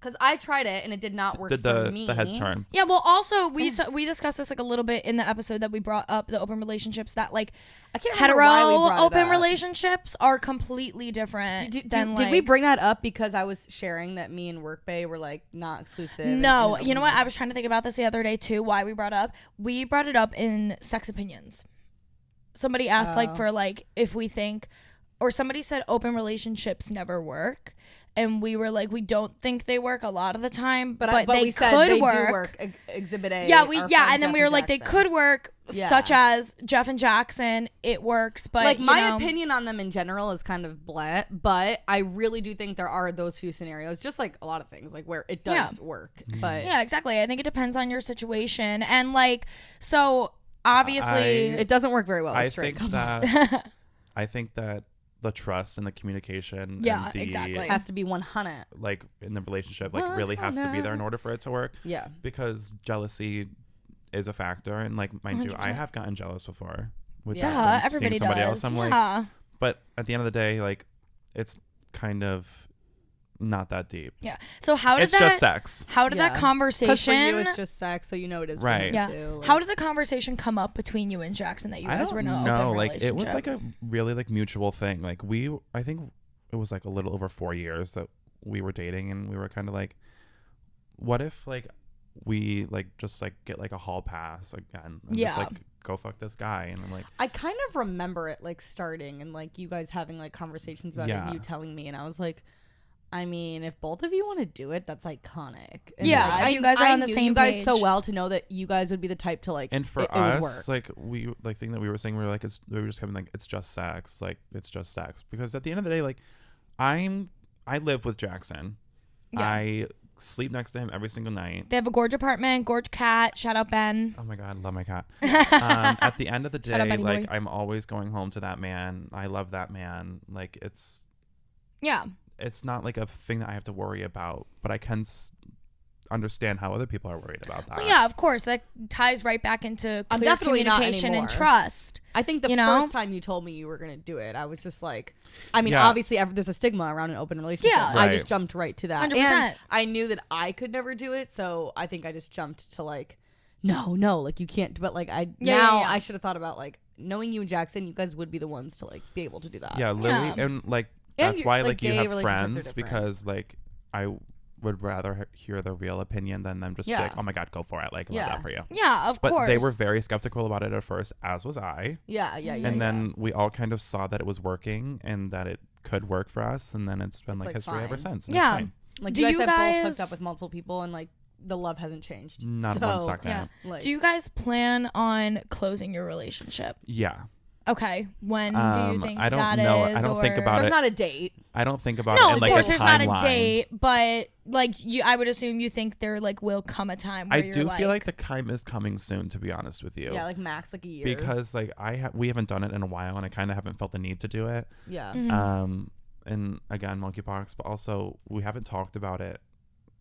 Because I tried it and it did not work did for me. the head turn. Yeah, well, also we discussed this like a little bit in the episode that we brought up the open relationships that like I can't remember why we hetero brought it open up. relationships are completely different than Did we bring that up because I was sharing that me and Workbay were like not exclusive? No, and you know what? I was trying to think about this the other day too. Why we brought it up in sex opinions. Somebody asked like for like if we think, or somebody said open relationships never work, and we were like we don't think they work a lot of the time, but they we said could they work. do work. Exhibit A. Yeah, our and friend then we Jeff were like they Jackson. could work, Yeah. such as Jeff and Jackson. It works, but Like you my know, opinion on them in general is kind of blah, but I really do think there are those few scenarios, just like a lot of things, like where it does work. But Yeah, exactly. I think it depends on your situation, and like so obviously. it doesn't work very well. I With straight think couples. that I think that the trust and the communication Yeah, and the exactly. Has to be 100. like in the relationship like really has to be there in order for it to work. Yeah. Because jealousy is a factor, and like mind you, I 100%. have gotten jealous before with Yeah. Jackson, Duh, seeing everybody somebody does. else. I'm like, yeah. but at the end of the day, like it's kind of not that deep. Yeah. So how did It's that? just sex. How did that Because conversation? for you, it's just sex, so you know it is Right. for him yeah. too. Like, How did the conversation come up between you and Jackson that you I guys were in don't an know. open Like relationship? it was like a really like mutual thing. Like I think it was like a little over 4 years that we were dating, and we were kind of like, what if like we like just like get like a hall pass again and Yeah. just like go fuck this guy? And I'm like, I kind of remember it like starting and like you guys having like conversations about it Yeah. and you telling me, and I was like, I mean, if both of you want to do it, that's iconic. And Yeah, like, if you guys are on the knew same you guys so page. well to know that you guys would be the type to like. and for it would work. us, like we like thing that we were saying, we were like, we were just kind of like, it's just sex, like it's just sex, because at the end of the day, like I live with Jackson, Yeah. I sleep next to him every single night. They have a gorge apartment, gorge cat. Shout out Ben. Oh my god, I love my cat. At the end of the Shout out day, Benny like boy. I'm always going home to that man. I love that man. Like it's not like a thing that I have to worry about, but I can understand how other people are worried about that. Well, yeah, of course. That ties right back into I'm clear definitely not communication and anymore. trust. I think the you know? first time you told me you were gonna do it, I was just like, I mean, Yeah. obviously there's a stigma around an open relationship. Yeah. I Right. just jumped right to that, 100%. and I knew that I could never do it, so I think I just jumped to like, no, like you can't. But like Yeah. I should have thought about like knowing you and Jackson, you guys would be the ones to like be able to do that. Yeah, Lily, Yeah. and like And that's you- why like, like you gay have relationships are friends, different. because like I would rather hear the real opinion than them just be Yeah. like, oh my god, go for it, like I love Yeah. that for you. Yeah, of But course. they were very skeptical about it at first, as was I. yeah. And then we all kind of saw that it was working and that it could work for us, and then it's been It's, like like, history ever fine. since. And Yeah. it's fine. like Do you you guys have both guys- hooked up with multiple people, and like the love hasn't changed. Not So, one second. yeah. Like, Do you guys plan on closing your relationship? Yeah. Okay. When do you think I don't that know. is? I don't think or- about there's it. not a date. I don't think about No, it in of like course a there's timeline. not a date, but like I would assume you think there like will come a time where I you're do feel like the time is coming soon, to be honest with you. Yeah, like max like a year. Because like we haven't done it in a while, and I kind of haven't felt the need to do it. yeah. Mm-hmm. And again, monkeypox, but also we haven't talked about it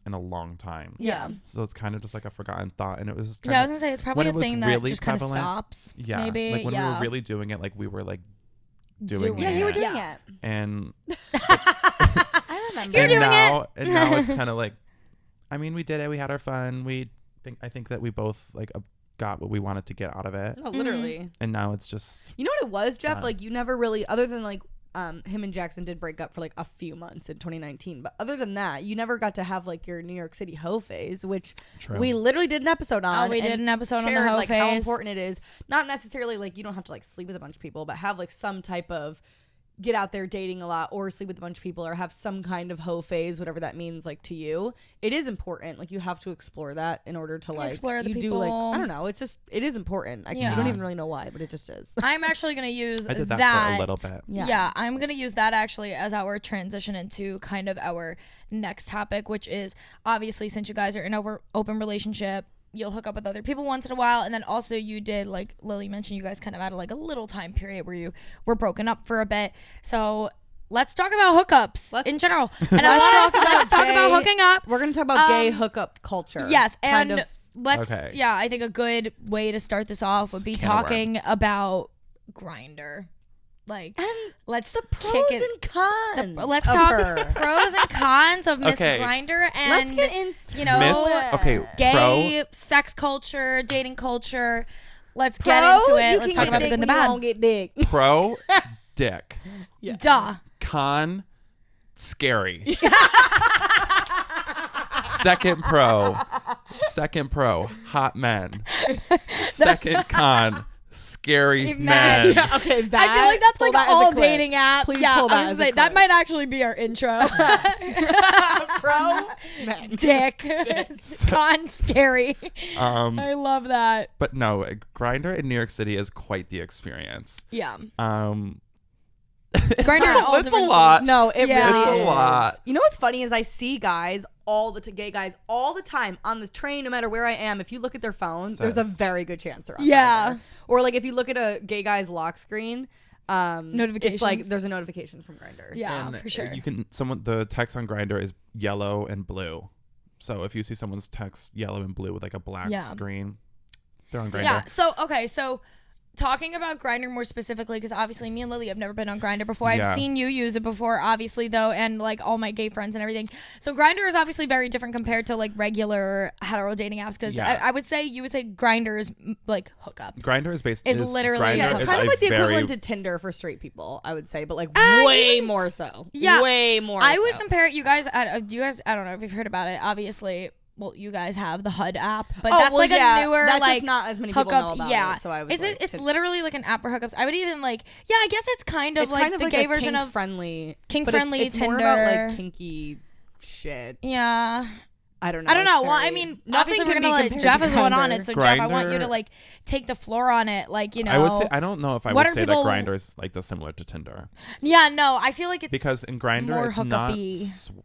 in a long time. Yeah. So it's kind of just like a forgotten thought, and it was just kind Yeah, I was of, gonna say it's probably when a it was thing that really just kind of prevalent, stops. yeah, Maybe. like when we yeah. were really doing it, like we were like doing Yeah, it. you were doing Yeah. it. And I remember. You're doing now, and now it's kind of like, I mean, we did it. We had our fun. I think that we both like got what we wanted to get out of it. No, literally. And now it's just You know what it was, Jeff? done. Like, you never really, other than like him and Jackson did break up for like a few months in 2019, but other than that, you never got to have like your New York City hoe phase, which True. we literally did an episode on. Oh, we did and an episode on the shared, hoe like how phase. important it is. Not necessarily like you don't have to like sleep with a bunch of people, but have like some type of get out there dating a lot or sleep with a bunch of people or have some kind of hoe phase, whatever that means like to you. It is important. Like you have to explore that in order to like Explore the you do people. like I don't know. It's just it is important. You Yeah. don't even really know why, but it just is. I'm actually going to use I did that for a little bit. Yeah. I'm going to use that actually as our transition into kind of our next topic, which is obviously since you guys are in an open relationship, you'll hook up with other people once in a while. And then also you did, like Lily mentioned, you guys kind of had like a little time period where you were broken up for a bit. So let's talk about hookups in general. And Let's talk about hooking up. We're going to talk about gay hookup culture. Yes, kind and of. let's Okay. yeah, I think a good way to start this off would be Can of talking worms. about Grindr. Like, let's The pros kick it. and cons. Let's of talk her. pros and cons of Miss Okay. Grindr and Let's get into you know gay pro sex culture, dating culture. Let's Pro, get into it. you Let's can talk get about the dick good and the when you bad. don't get dick. pro dick. Duh. Con scary. Second pro hot men. Second con scary Men. men. Yeah, okay, that, I feel like that's pull like that as a all clip. dating app. Please yeah, pull that I was as gonna a say that clip. might actually be our intro. Pro men. Dick. Con scary. Um I love that. but no, Grindr in New York City is quite the experience. Yeah. Um Grindr in all it's a different lot. No, it Yeah. really It's a is. lot. You know what's funny is I see guys gay guys all the time on the train, no matter where I am. If you look at their phone, there's a Sis. very good chance they're on Yeah. Grindr. Or like if you look at a gay guy's lock screen, it's Notifications. like there's a notification from Grindr. Yeah, And for sure. you can the text on Grindr is yellow and blue. So if you see someone's text yellow and blue with like a black Yeah. screen, they're on Grindr. Yeah. So talking about Grindr more specifically, because obviously me and Lily have never been on Grindr before. I've Yeah. seen you use it before, obviously, though, and like all my gay friends and everything. So Grindr is obviously very different compared to like regular hetero dating apps, because Yeah. I would say you would say Grindr is like hookups. Grindr is based Is literally- Grindr Yeah, Grindr it's is kind of a like the very- equivalent to Tinder for straight people, I would say, but like I way wouldn't- more so. Yeah. Way more I so. would compare it. You guys, I don't know if you've heard about it. Obviously, well, you guys have the HUD app, but Oh, that's well, like yeah, a newer that's like just not as many people know hookup. about Yeah, it, so I was like, it's literally like an app for hookups. I would even like, yeah, I guess it's kind of it's like kind of the like gay a version of kink-friendly kink-friendly it's more about Tinder. like kinky shit. yeah. I don't know. I don't know. It's Well, I very- mean, nothing obviously we're can gonna be let compared Jeff to is the one on Grindr. it. So Jeff, I want you to Grindr- like take the floor on it. Like, you know, I would say I don't know if I What would are say people- that Grindr is like the similar to Tinder, yeah, no, I feel like it's because in Grindr more it's not hookup-y.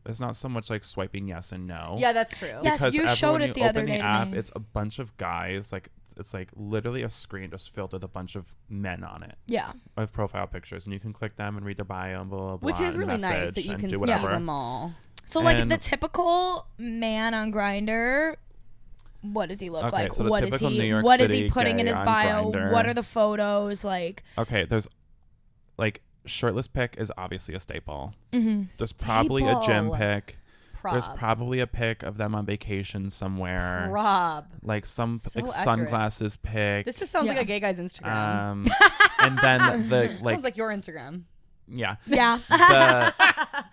it's not so much like swiping yes and no. Yeah, that's true. Yeah. Because you showed when it you the other open day the to app, me. it's a bunch of guys. Like it's like literally a screen just filled with a bunch of men on it yeah. with profile pictures, and you can click them and read their bio and blah blah blah. Which is and really nice message that you and can do see whatever. them all. So like And- the typical man on Grindr, what does he look Okay, like? so the What is typical New he? York What is City he putting in gay his on bio? Grindr. What are the photos like? Okay, there's like shirtless pic is obviously a staple. Mm-hmm. There's probably a gym Staple. pic. There's Prob. probably a pic of them on vacation somewhere. Rob. Like some So like accurate. sunglasses pic. This just sounds Yeah. like a gay guy's Instagram. And then the like Sounds like your Instagram. yeah. Yeah.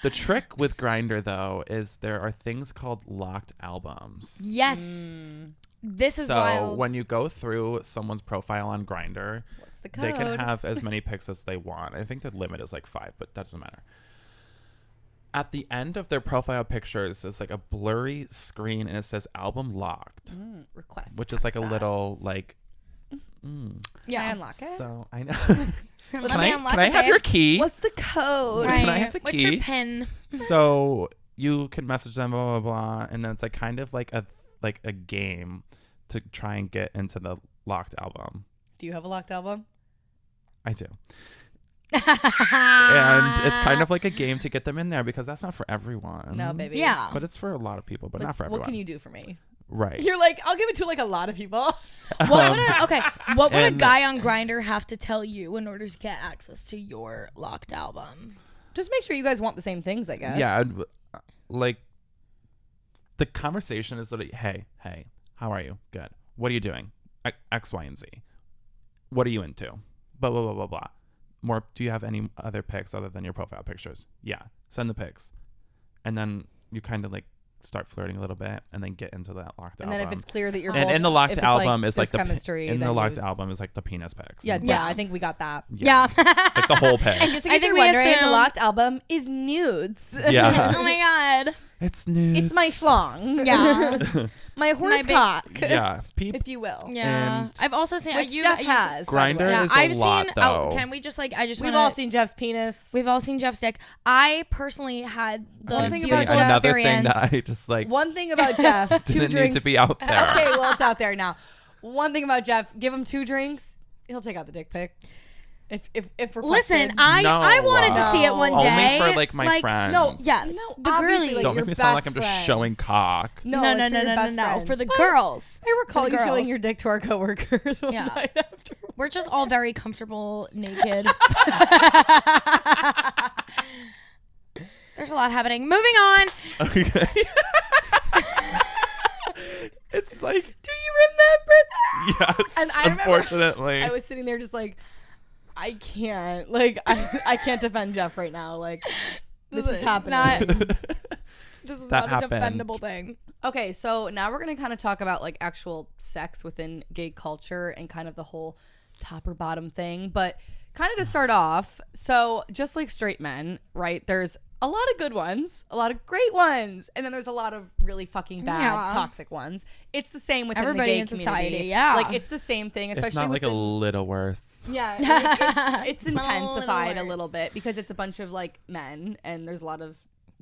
The trick with Grindr though is there are things called locked albums. Yes. This is so wild. when you go through someone's profile on Grindr, What's the code? they can have as many pics as they want. I think the limit is like 5, but that doesn't matter. At the end of their profile pictures is like a blurry screen and it says album locked, Request. which is like a access. little like Can I yeah. unlock it? so I know. Let Can me I unlock can I it, have babe. your key? What's the code? Right. Can I have the What's key? your pin? So you can message them blah blah blah, and then it's like kind of like a game to try and get into the locked album. Do you have a locked album? I do. And it's kind of like a game to get them in there because that's not for everyone. No, baby. Yeah. But it's for a lot of people, but Like, not for everyone. what can you do for me? Right. You're like, I'll give it to like a lot of people. What would a and- guy on Grindr have to tell you in order to get access to your locked album? Just make sure you guys want the same things, I guess. Yeah, like the conversation is literally, hey, how are you? Good. What are you doing? X, Y, and Z. What are you into? Blah, blah, blah, blah, blah. More, do you have any other pics other than your profile pictures? Yeah. Send the pics. And then you kind of like start flirting a little bit and then get into that locked And album. then if it's clear that you're and both, in the locked if it's album is like there's chemistry. in the then locked album is like the penis pics. Yeah, Yeah. I think we got that. Yeah. Like the whole pic. And just in I case think you're we wondering, the assume- locked album is nudes. Yeah. Oh my god. It's nudes. It's my schlong. Yeah. My horse big- cock. Yeah. Peep. If you will. Yeah. And- I've also seen Which you Jeff you- has. by the Grindr way. Yeah, is a I've lot, seen. though. Oh, can we just like? I just We've wanna, all seen Jeff's penis. We've all seen Jeff's dick. I personally had the One thing beautiful about Jeff- another experience. thing that I just like One thing about Jeff, two didn't drinks. need to be out there. Okay, well, it's out there now. One thing about Jeff, give him 2 drinks, he'll take out the dick pic. If requested. Listen, I wanted to see it one No. day. Only for like my friends. No, Yes. No, The obviously, girlies. like, Don't your make me sound like best I'm just friends. showing cock. No, no, like, no, for no, your no, best no, no. friends. For the But girls. I recall For the you showing girls. your dick to our coworkers one Yeah. night after. We're just all very comfortable naked. There's a lot happening. Moving on. Okay. It's like, Do you remember that? yes, And I remember- unfortunately. I was sitting there just like, I can't. Like, I can't defend Jeff right now. Like, this is happening. This is That not a happened. defendable thing. Okay, so now we're going to kind of talk about like actual sex within gay culture and kind of the whole top or bottom thing. But kind of to start off, so just like straight men, right? There's a lot of good ones, a lot of great ones, and then there's a lot of really fucking bad, Yeah. toxic ones. It's the same within Everybody the gay in community. society, yeah. Like it's the same thing, If especially not like a within- little worse. yeah, like, it's intensified a worse. little bit because it's a bunch of like men and there's a lot of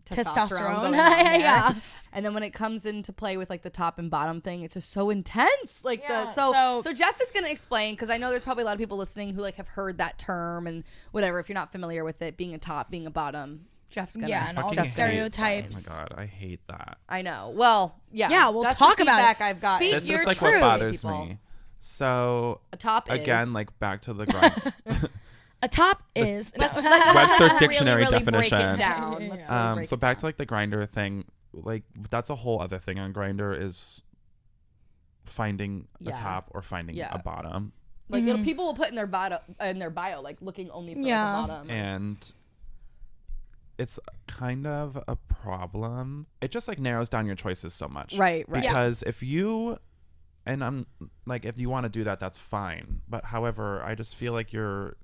testosterone Testosterone. going on there. Yeah. And then when it comes into play with like the top and bottom thing, it's just so intense. Like Yeah, so so- Jeff is gonna explain because I know there's probably a lot of people listening who like have heard that term and whatever. If you're not familiar with it, being a top, being a bottom, Jeff's gonna Yeah, and all Fucking the hate- stereotypes. Oh my god, I hate that. I know. Well, yeah. Yeah, we'll that's talk the about feedback it. I've got. Speak This your is like truth. what bothers People. me. So A top again, is, like back to the grind. A top is. let's Webster really, dictionary really break definition. it down. Let's really break So it back down. to like the Grindr thing. Like that's a whole other thing on Grindr is finding a Yeah. top or finding Yeah. a bottom. Like people will put in their bio like looking only for Yeah. like, the bottom. And it's kind of a problem. It just like narrows down your choices so much. Right. Because if you, and I'm like, if you want to do that, that's fine. But however, I just feel like you're,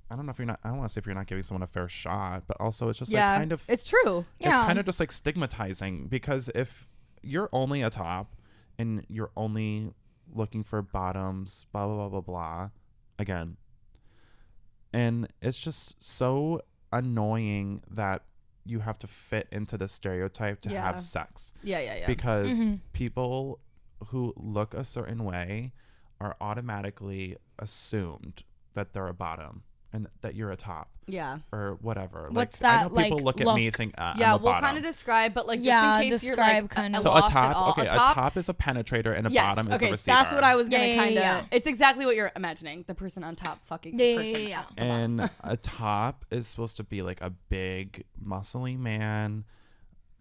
I don't know if you're not, I don't want to say if you're not giving someone a fair shot, but also it's just Yeah, like kind of, it's true. it's Yeah. kind of just like stigmatizing because if you're only a top and you're only looking for bottoms, blah, blah, blah, blah, blah, again, and it's just so annoying that you have to fit into the stereotype to Yeah. have sex Yeah. because people who look a certain way are automatically assumed that they're a bottom and that you're a top Yeah. or whatever. What's like, I that, know people like, look at me look? think Yeah, I'm a we'll bottom. kind of describe, but like just Yeah, in case you're describe like kind a of. So a lost at top, all. okay, a top is a penetrator and a Yes, bottom is okay, the receiver. that's what I was gonna Yeah, kind of. yeah. It's exactly what you're imagining. The person on top, fucking Yeah, person. yeah. at the bottom. And a top is supposed to be like a big, muscly man,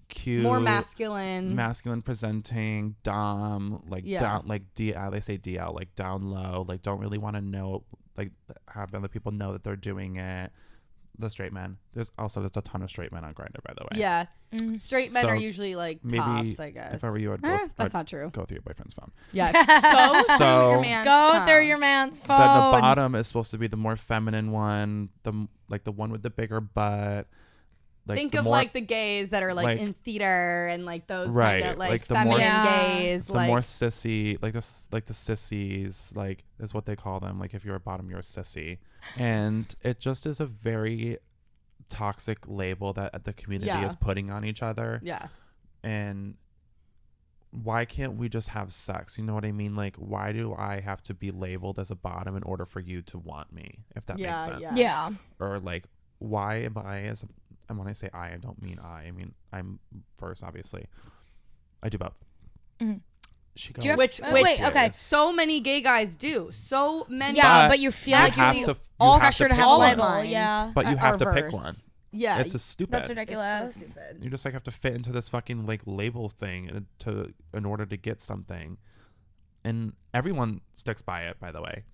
cute, More masculine. masculine presenting, dom, like Yeah. down, like DL. They say DL, like down low, like don't really want to know, like have other people know that they're doing it. The straight men. There's a ton of straight men on Grindr, by the way. Yeah. Straight men So are usually like maybe tops, I guess. if I were you, I'd go. That's I'd not true. Go through your boyfriend's phone. Yeah. Go through So- your man's Go cum. through your man's phone. Then the bottom is supposed to be the more feminine one, the one with the bigger butt. Like Think the of more, like the gays that are like, like- in theater and like those Right, kind of like, like the feminine more- Yeah. gays. the Like more sissy, like the sissies, like is what they call them. Like if you're a bottom, you're a sissy, and it just is a very toxic label that the community Yeah. is putting on each other. yeah. And why can't we just have sex? You know what I mean? Like, why do I have to be labeled as a bottom in order for you to want me? If that Yeah, makes sense. yeah. Yeah. Or like, why am I as a, and when I say I don't mean I mean I'm first, obviously. I do both. Mhm. She Do you have- Which wait, okay. so many gay guys do. So many. Yeah, But but you feel you like have you to, all you have pressure to pick have a all one. of label. mine Yeah. But you have to pick verse. one. Yeah. It's a stupid. That's ridiculous. It's so stupid. You just like have to fit into this fucking like label thing in order to get something. and everyone sticks by it, by the way.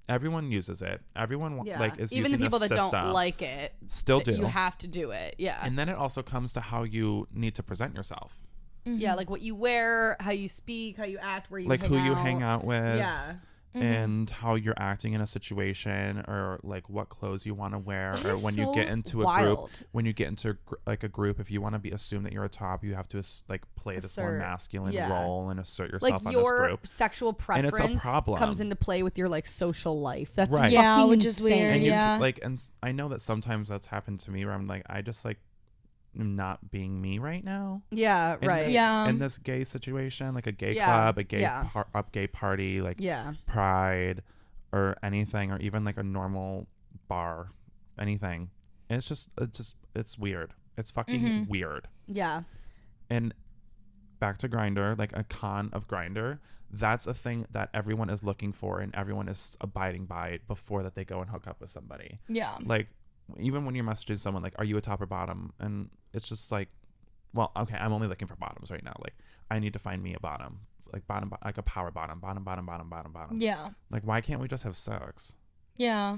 Everyone uses it. Everyone like is even using the people that system, don't like it still do. You have to do it. Yeah. And then it also comes to how you need to present yourself. Yeah, like what you wear, how you speak, how you act, where you like hang who out. you hang out with. Yeah. And how you're acting in a situation, or like what clothes you want to wear, That or is when you so get into a wild. group. When you get into like a group, if you want to be assumed that you're a top, you have to like play this more masculine role and assert yourself like on your this group. sexual And it's a preference problem. comes into play with your like social life. That's Right. Yeah, fucking which is insane. weird. And you Yeah. like, and I know that sometimes that's happened to me where I'm like, I just like am not being me right now. Yeah, In right. this- Yeah. In this gay situation, like a gay Yeah, club, a gay yeah. gay party, like Yeah. Pride or anything, or even like a normal bar, anything. And it's weird. It's fucking weird. Yeah. And back to Grindr, like a con of Grindr, that's a thing that everyone is looking for and everyone is abiding by before that they go and hook up with somebody. Yeah. Like even when you're messaging someone like, are you a top or bottom? And it's just like, well, okay, I'm only looking for bottoms right now. Like I need to find me a bottom, like bottom, like a power bottom. Yeah. Like why can't we just have sex? Yeah.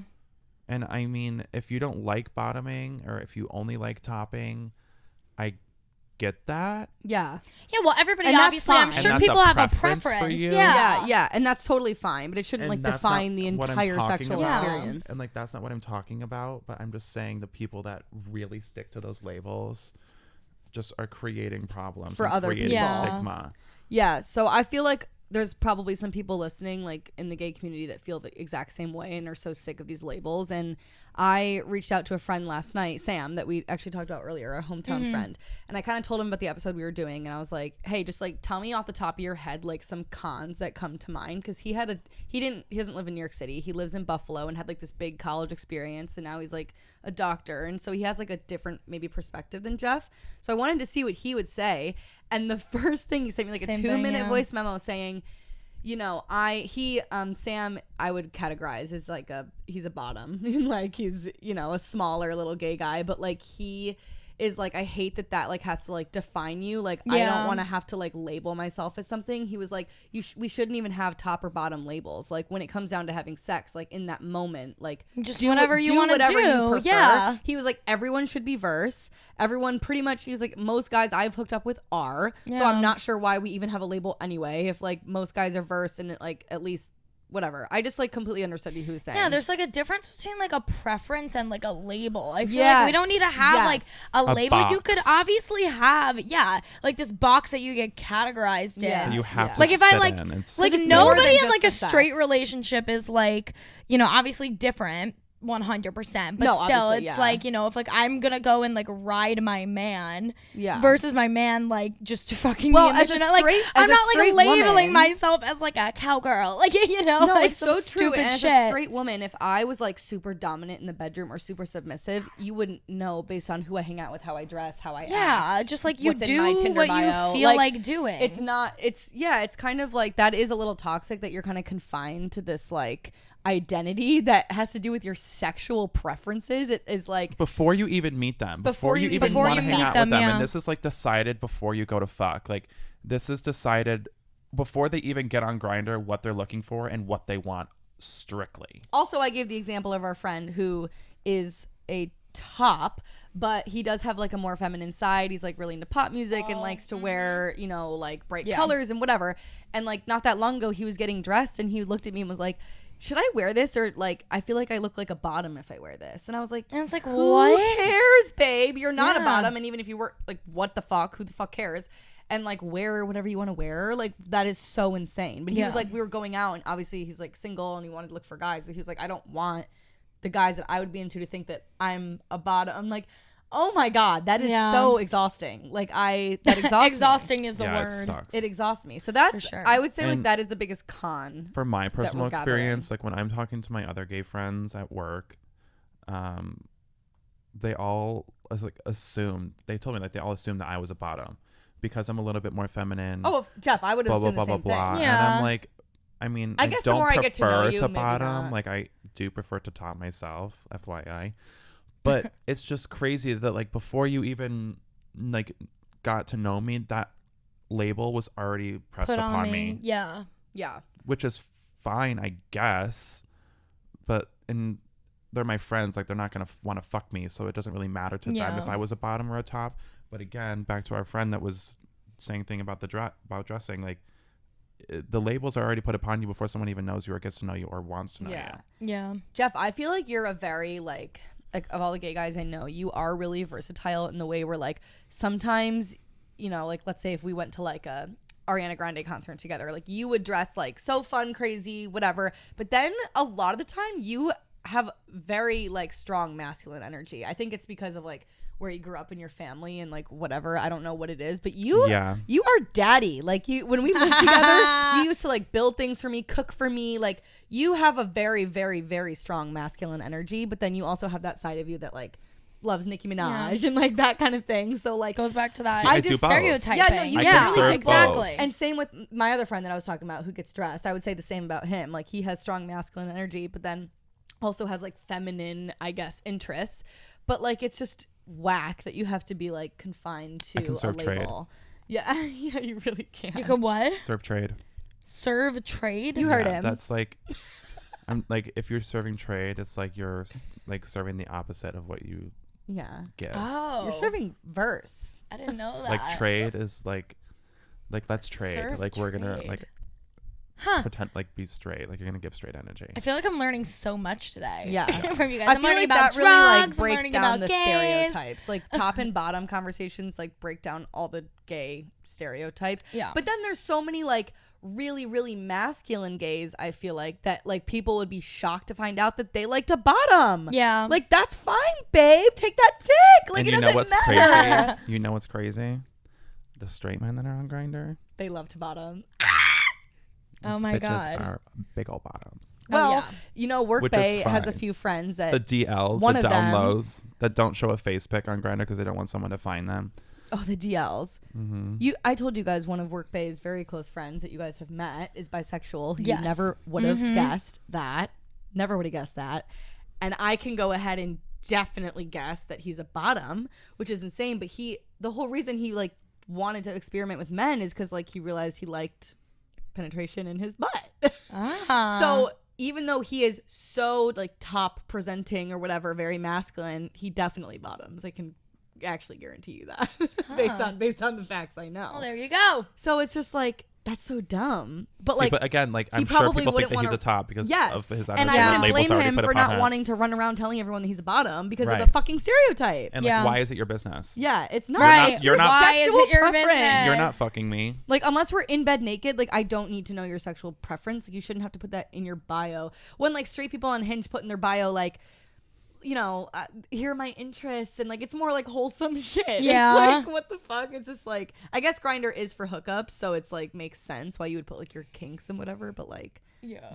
And I mean, if you don't like bottoming or if you only like topping, I get that. Yeah. Yeah, well, everybody And that's obviously, I'm fine. sure And that's people a have a preference for preference. you. Yeah. Yeah, and that's totally fine, but it shouldn't And like that's define not the what I'm entire talking sexual about. experience. And like that's not what I'm talking about, but I'm just saying the people that really stick to those labels just are creating problems For and other creating people. stigma. Yeah, so I feel like there's probably some people listening like in the gay community that feel the exact same way and are so sick of these labels. And I reached out to a friend last night, Sam, that we actually talked about earlier, a hometown friend, and I kind of told him about the episode we were doing, and I was like, hey, just like tell me off the top of your head like some cons that come to mind, because he doesn't live in New York City, he lives in Buffalo and had like this big college experience, and now he's like a doctor, and so he has like a different maybe perspective than Jeff. So I wanted to see what he would say, and the first thing he sent me like Same a 2 thing, minute yeah. voice memo saying, you know, Sam, I would categorize as like he's a bottom. Like he's, you know, a smaller little gay guy, but like he is like, I hate that like has to like define you. Like I Yeah. don't want to have to like label myself as something. He was like, we shouldn't even have top or bottom labels. Like when it comes down to having sex, like in that moment, like Just whatever you wanna whatever do. you prefer. Yeah. He was like, everyone should be verse. Everyone pretty much, he was like, most guys I've hooked up with are. So Yeah. I'm not sure why we even have a label anyway. If like most guys are verse and it, like at least whatever. I just like completely understood who was saying. Yeah, there's like a difference between like a preference and like a label. I feel Yes, like we don't need to have like yes. a A label. You could box. obviously have, like this box that you get categorized Yeah. in. You have Yeah. to Like if I sit like in and like it's more nobody than in just like the a straight sex. relationship is like, you know, obviously different 100%, but No, still obviously, it's yeah. like, you know, if like I'm gonna go and like ride my man Yeah. versus my man like just fucking Well, me in the as a shit, like straight- I'm as a not like straight labeling woman- myself as like a cowgirl, like, you know, No, like it's some so true. stupid And as shit. a straight woman, if I was like super dominant in the bedroom or super submissive, you wouldn't know based on who I hang out with, how I dress, how I Yeah, act. just like you what's in do my Tinder what bio. you feel like doing. It's not. It's kind of like that is a little toxic that you're kind of confined to this like identity that has to do with your sexual preferences. It is like before you even meet them, Before you even Before want you to hang meet out them, with them, yeah. and this is like decided before you go to fuck. Like this is decided before they even get on Grindr what they're looking for and what they want strictly. also I gave the example of our friend who is a top, but he does have like a more feminine side. He's like really into pop music and likes to wear, you know, like bright colors and whatever. And like not that long ago he was getting dressed and he looked at me and was like, should I wear this? Or like, I feel like I look like a bottom if I wear this. And I was like, And it's like, who what? cares, babe? You're not a Yeah. bottom. And even if you were like, what the fuck? Who the fuck cares? And like wear whatever you want to wear. Like that is so insane. But he was Yeah. like, we were going out and obviously he's like single and he wanted to look for guys. So he was like, I don't want the guys that I would be into to think that I'm a bottom. I'm like, oh my God, that is Yeah. so exhausting. Like that exhausts me. Exhausting is the Yeah, word. it sucks. It exhausts me. So that's, sure. I would say like And- that is the biggest con. For my personal we're gathering. experience, like when I'm talking to my other gay friends at work, they all like assumed, they told me like they all assumed that I was a bottom because I'm a little bit more feminine. Oh, Jeff, I would have blah blah assumed blah the blah same blah. thing. And Yeah. I'm like, I mean, I guess the don't more I get to know prefer you, to maybe bottom. not. Like I do prefer to top myself, FYI. But it's just crazy that like before you even like got to know me, that label was already pressed Put upon on me. Yeah. Yeah. which is fine, I guess. But they're my friends. Like, they're not gonna want to fuck me, so it doesn't really matter to them if I was a bottom or a top. But again, back to our friend that was saying thing about about dressing. Like, the labels are already put upon you before someone even knows you or gets to know you or wants to know you. Yeah. Jeff, I feel like you're a very like of all the gay guys I know, you are really versatile in the way where like sometimes, you know, like let's say if we went to like a Ariana Grande concert together, like you would dress like so fun, crazy, whatever. But then a lot of the time you have very like strong masculine energy. I think it's because of like where you grew up in your family and like whatever. I don't know what it is, but you are daddy. Like you, when we lived together, you used to like build things for me, cook for me. Like you have a very, very, very strong masculine energy, but then you also have that side of you that like loves Nicki Minaj and like that kind of thing. So like goes back to that. See, I do both. Stereotyping. Yeah, no, you exactly. Both. And same with my other friend that I was talking about who gets dressed. I would say the same about him. Like he has strong masculine energy, but then also has like feminine, I guess, interests. But like it's just whack that you have to be like confined to a label. Trade. Yeah, yeah, you really can. You could what? Serve trade. Serve trade? You heard him. That's like, I'm like, if you're serving trade, it's like you're like serving the opposite of what you give. Oh, you're serving verse. I didn't know that. Like trade is like let's trade. Serve like we're gonna trade. like pretend like be straight. Like you're gonna give straight energy. I feel like I'm learning so much today. Yeah, from you guys. I feel like that really like breaks down the gays. stereotypes. Like top and bottom conversations like break down all the gay stereotypes. Yeah, but then there's so many like really, really masculine gays, I feel like, that like people would be shocked to find out that they like to bottom. Yeah. Like that's fine, babe. Take that dick. Like and it you know doesn't what's matter. crazy? You know what's crazy? The straight men that are on Grindr. They love to bottom. Oh my God. Are big old bottoms. Well, you know, Workbay has a few friends that the DLs, one the of down them, lows that don't show a face pic on Grindr because they don't want someone to find them. Oh, the DLs. Mm-hmm. I told you guys one of Workbay's very close friends that you guys have met is bisexual. You never would have guessed that. Never would have guessed that. And I can go ahead and definitely guess that he's a bottom, which is insane. But the whole reason he like wanted to experiment with men is because like he realized he liked penetration in his butt. So even though he is so like top presenting or whatever, very masculine, he definitely bottoms. I can actually guarantee you that based on the facts I know. Well, there you go. So it's just like that's so dumb. But See, like, but again, like I'm sure people think that he's a top because of his energy. And I wouldn't blame him for not him. wanting to run around telling everyone that he's a bottom because of the fucking stereotype. And like, why is it your business? Yeah, it's not. Right. You're not. Why is it your business? You're not fucking me. Like unless we're in bed naked, like I don't need to know your sexual preference. Like, you shouldn't have to put that in your bio. When like straight people on Hinge put in their bio like, you know, here are my interests, and like it's more like wholesome shit. Yeah. It's like what the fuck? It's just like I guess Grindr is for hookups, so it's like makes sense why you would put like your kinks and whatever. But like,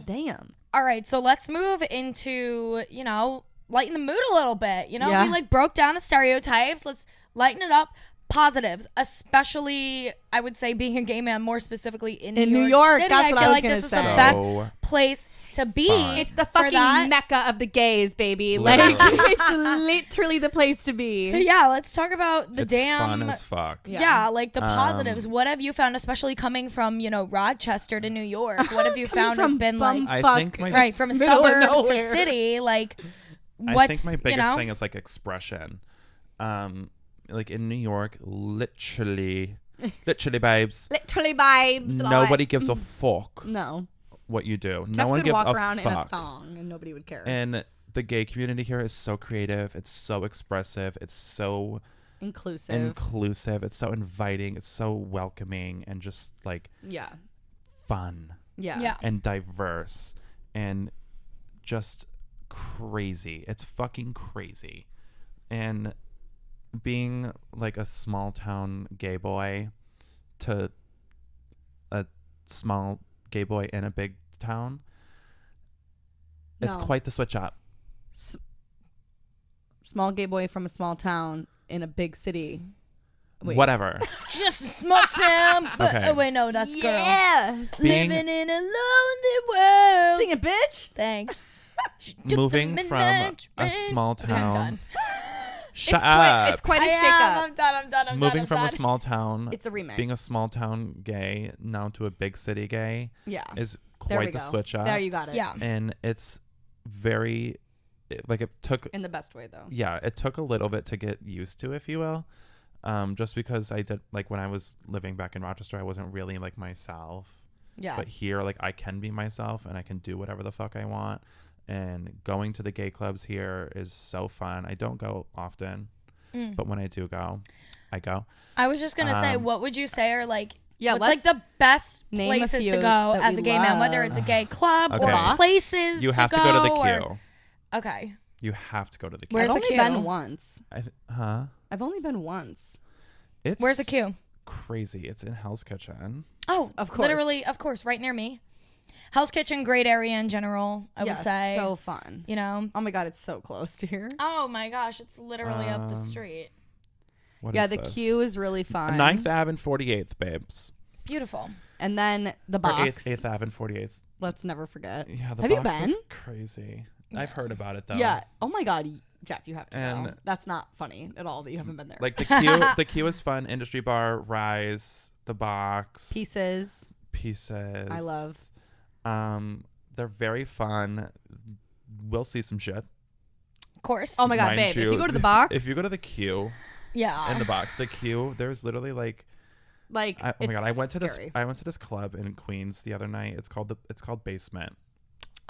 damn. All right, so let's move into, you know, lighten the mood a little bit. You know, we like broke down the stereotypes. Let's lighten it up. Positives, especially I would say being a gay man, more specifically in New York City. That's what I was feel gonna like this is say. the best place to be. It's the fucking mecca of the gays, baby. Like it's literally the place to be. So yeah, let's talk about the it's fun as fuck. Yeah, like the positives. What have you found, especially coming from, you know, Rochester to New York? What have you found has been like I think right from a suburb to city? Like, I think my biggest thing is like expression. Like in New York, literally babes. Literally babes. Nobody gives a fuck. No. What you do. Jeff no one could gives walk a around fuck. in a thong and nobody would care. And the gay community here is so creative. It's so expressive. It's so inclusive. It's so inviting. It's so welcoming and just like fun. Yeah. And diverse and just crazy. It's fucking crazy. And being like a small town gay boy to a small gay boy in a big town, it's quite the switch up. Small gay boy from a small town in a big city. Wait. Whatever. Just a small town. But, okay. Oh wait, no, that's girl. Yeah. Being, living in a lonely world. Sing it, bitch. Thanks. Moving from a small town. Shut up. It's quite a shake-up. I'm done. Moving from a small town. It's a remix. Being a small town gay now to a big city gay. Yeah. Is There we quite the go. switch up. There you got it. Yeah. And it's very, like it took, In the best way though. yeah, it took a little bit to get used to, if you will. Just because I did, like when I was living back in Rochester, I wasn't really like myself. Yeah. But here, like I can be myself and I can do whatever the fuck I want. And going to the gay clubs here is so fun. I don't go often, but when I do go, I go. I was just gonna say, what would you say are like? Yeah, what's like the best name a places few to go that as we a gay man, whether it's a gay club Okay. or places You have to go to the Q. or- Okay. You have to go to the Q. Where's I've the only Q? been once. Huh? I've only been once. It's Where's the Q? crazy. It's in Hell's Kitchen. Oh, Of course. literally, of course, right near me. Hell's Kitchen, great area in general. I would say. so fun. You know. Oh my god, it's so close to here. Oh my gosh, it's literally up the street. What Yeah, is the this? Q is really fun. 9th Ave and 48th, babes. Beautiful. And then the Or box. 8th Ave and 48th. Let's never forget. Yeah, the Have you box been? is crazy. I've heard about it though. Yeah. Oh my god, Jeff, you have to go. And- That's not funny at all that you haven't been there. Like the Q is fun. Industry Bar, Rise, the box, Pieces. Pieces. I love. They're very fun. We'll see some shit. Of course. Oh my god, Mind babe. you, If you go to the box. If you go to the Q Yeah. in the box, the Q, there's literally like, like, oh my god, I went to scary. this club in Queens the other night. It's called Basement.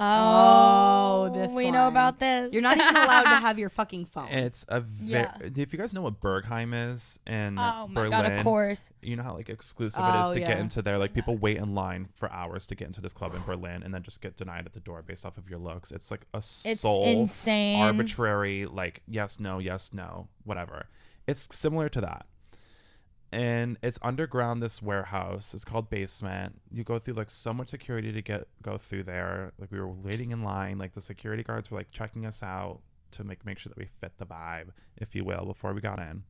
Oh, this we know one. about this. You're not even allowed to have your fucking phone. It's a Yeah. if you guys know what Berghain is in Oh my Berlin, god, of course. you know how like exclusive it is Oh, to yeah. get into there. Like people wait in line for hours to get into this club in Berlin and then just get denied at the door based off of your looks. It's like a It's sole insane. arbitrary like yes no whatever. It's similar to that. And it's underground, this warehouse. It's called Basement. You go through like so much security to go through there. Like we were waiting in line. Like the security guards were like checking us out to make sure that we fit the vibe, if you will, before we got in.